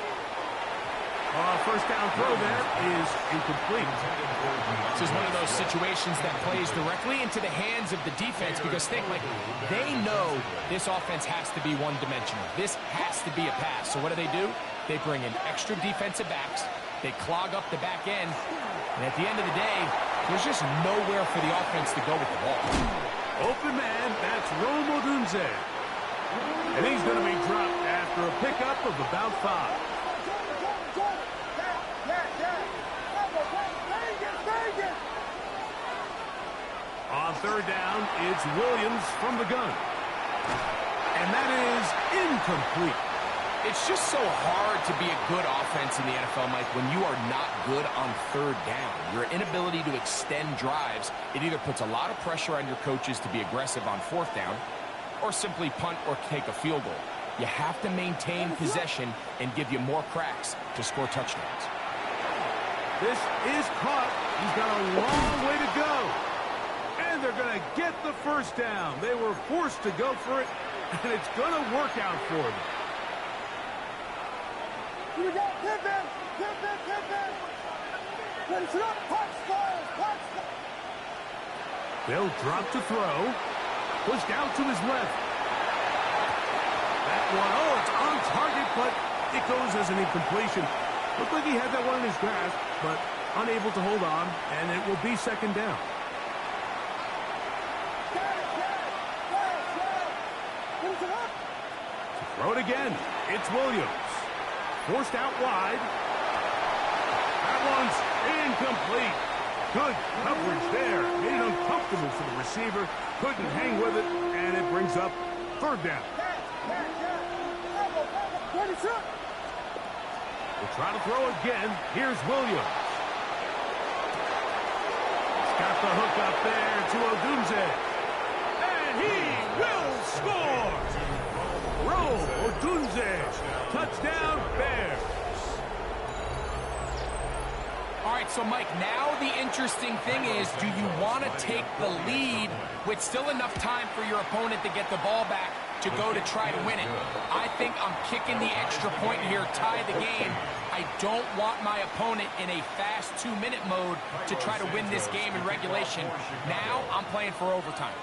First down throw there is incomplete. This is one of those situations that plays directly into the hands of the defense because they know this offense has to be one-dimensional. This has to be a pass. So what do? They bring in extra defensive backs. They clog up the back end. And at the end of the day, there's just nowhere for the offense to go with the ball. Open man, that's Rome Odunze. And he's going to be dropped after a pickup of about 5. On third down, it's Williams from the gun. And that is incomplete. It's just so hard to be a good offense in the NFL, Mike, when you are not good on third down. Your inability to extend drives, it either puts a lot of pressure on your coaches to be aggressive on fourth down or simply punt or take a field goal. You have to maintain possession and give you more cracks to score touchdowns. This is caught. He's got a long way to go. And they're going to get the first down. They were forced to go for it, and it's going to work out for them. Here we go. Tip in. Finish it up. Punch. They'll drop to throw. Pushed out to his left. That one, it's on target, but it goes as an incompletion. Looked like he had that one in his grasp, but unable to hold on, and it will be second down. To throw it again, it's Williams. Forced out wide. That one's incomplete. Good coverage there. Made it uncomfortable for the receiver. Couldn't hang with it, and it brings up third down. We'll try to throw again. Here's Williams. He's got the hook up there to Odunze. And he will score! Rome Odunze. Touchdown, Bears. All right, so Mike, now the interesting thing is, do you want to take the lead with still enough time for your opponent to get the ball back to go to try to win it? I think I'm kicking the extra point here, tie the game. I don't want my opponent in a fast 2-minute mode to try to win this game in regulation. Now I'm playing for overtime.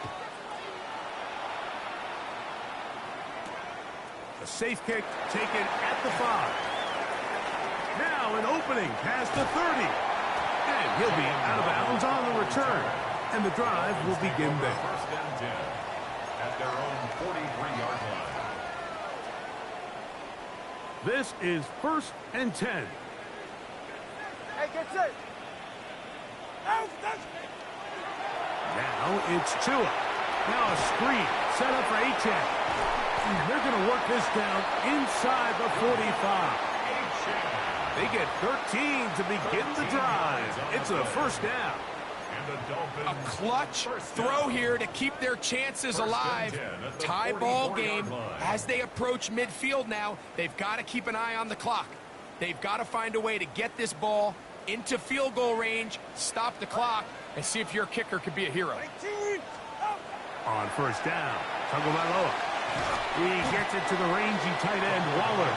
A safe kick taken at the 5. Now an opening past the 30. And he'll be out of bounds on the return. And the drive will begin there. First and 10 at their own 43-yard line. This is first and 10. Hey, get set. Now it's Tua. Now a screen set up for Achane. And they're going to work this down inside the 45. They get 13 to begin the drive. It's a first down. A clutch throw here to keep their chances alive. Tie ball game as they approach midfield now. They've got to keep an eye on the clock. They've got to find a way to get this ball into field goal range, stop the clock, and see if your kicker could be a hero. On first down, Tagovailoa. He gets it to the rangy tight end, Waller.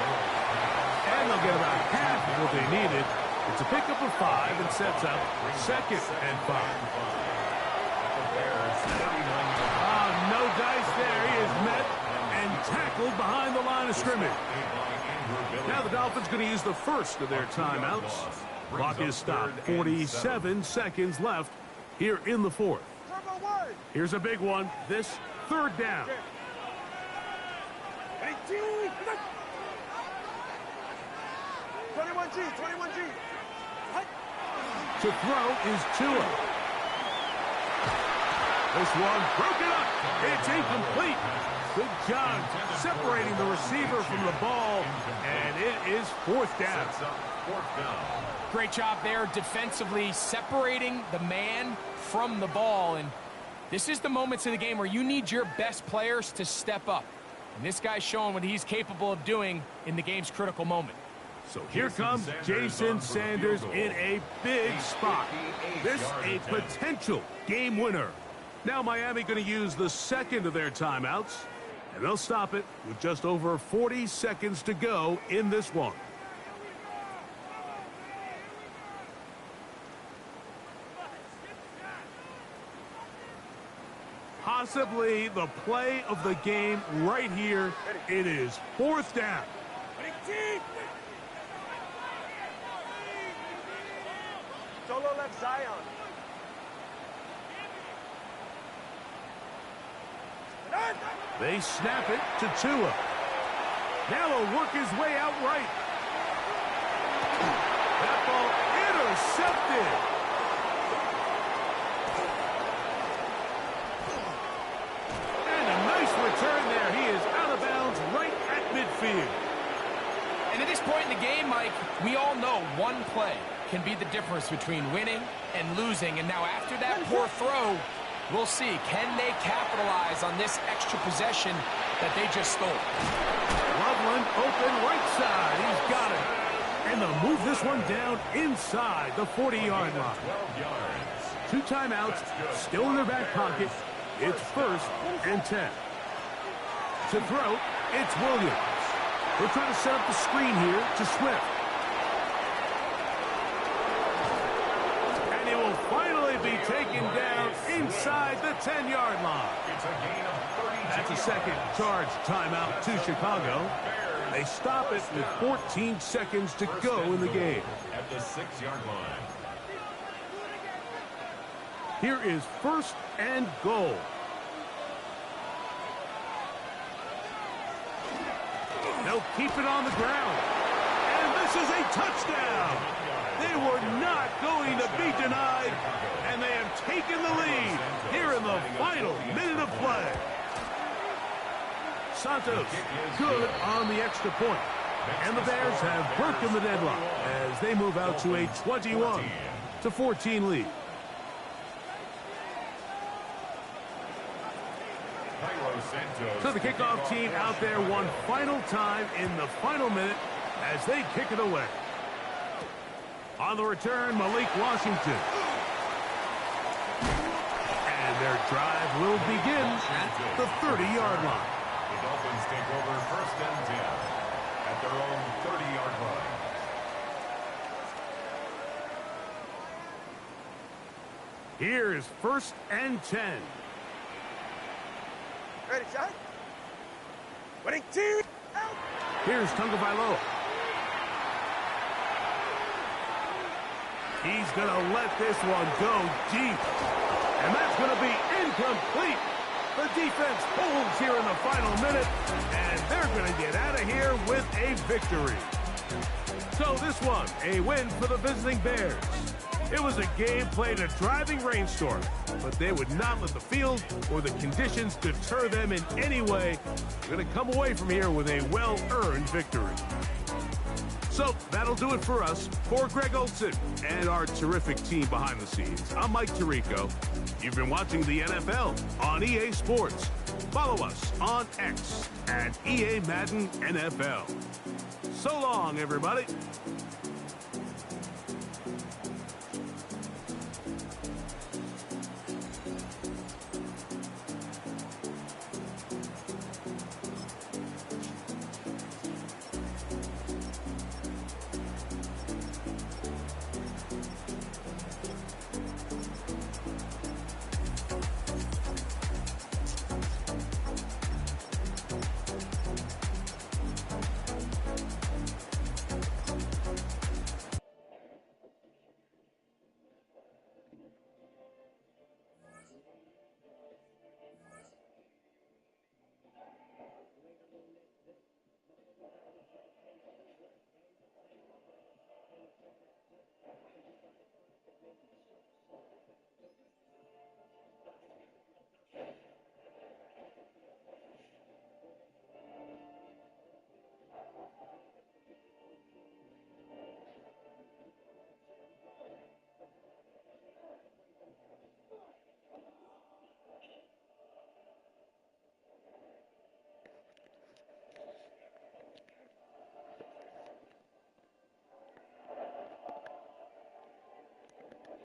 And they'll get about half of what they needed. It's a pickup of 5 and sets up second and 5. No dice there. He is met and tackled behind the line of scrimmage. Now the Dolphins going to use the first of their timeouts. Clock is stopped. 47 seconds left here in the fourth. Here's a big one. This third down. 21G. To throw is Tua. This one broken up. It's incomplete. Good job separating the receiver from the ball, and it is fourth down. Great job there defensively, separating the man from the ball. And this is the moments in the game where you need your best players to step up. And this guy's showing what he's capable of doing in the game's critical moment. So here comes Jason Sanders in a big spot. This a potential game winner. Now Miami going to use the second of their timeouts. And they'll stop it with just over 40 seconds to go in this one. Possibly the play of the game right here. It is 4th down. Solo left Zion. They snap it to Tua. Now he'll work his way out right. That ball intercepted. And a nice return there. He is out of bounds right at midfield. And at this point in the game, Mike, we all know one play can be the difference between winning and losing. And now after that poor throw, we'll see, can they capitalize on this extra possession that they just stole? Loveland open right side. He's got it. And they'll move this one down inside the 40-yard line. 2 timeouts still in their back pocket. It's 1st and 10. To throw, it's Williams. They're trying to set up the screen here to Swift. And he will finally be taken down inside the 10-yard line. That's a second charge timeout to Chicago. They stop it with 14 seconds to go in the game. At the 6-yard line. Here is 1st and goal. They'll keep it on the ground. And this is a touchdown. They were not going to be denied. And they have taken the lead here in the final minute of play. Santos good on the extra point. And the Bears have broken the deadlock as they move out to a 21-14 lead. So the kickoff team out there one final time in the final minute as they kick it away. On the return, Malik Washington. And their drive will begin at the 30-yard line. The Dolphins take over 1st and 10 at their own 30-yard line. Here's 1st and 10. Ready, shot? Winning team. Out. Here's Tagovailoa. He's going to let this one go deep. And that's going to be incomplete. The defense holds here in the final minute, and they're going to get out of here with a victory. So this one, a win for the visiting Bears. It was a game played in a driving rainstorm, but they would not let the field or the conditions deter them in any way. They're going to come away from here with a well-earned victory. So that'll do it for us. For Greg Olson and our terrific team behind the scenes, I'm Mike Tirico. You've been watching the NFL on EA Sports. Follow us on X at EA Madden NFL. So long, everybody.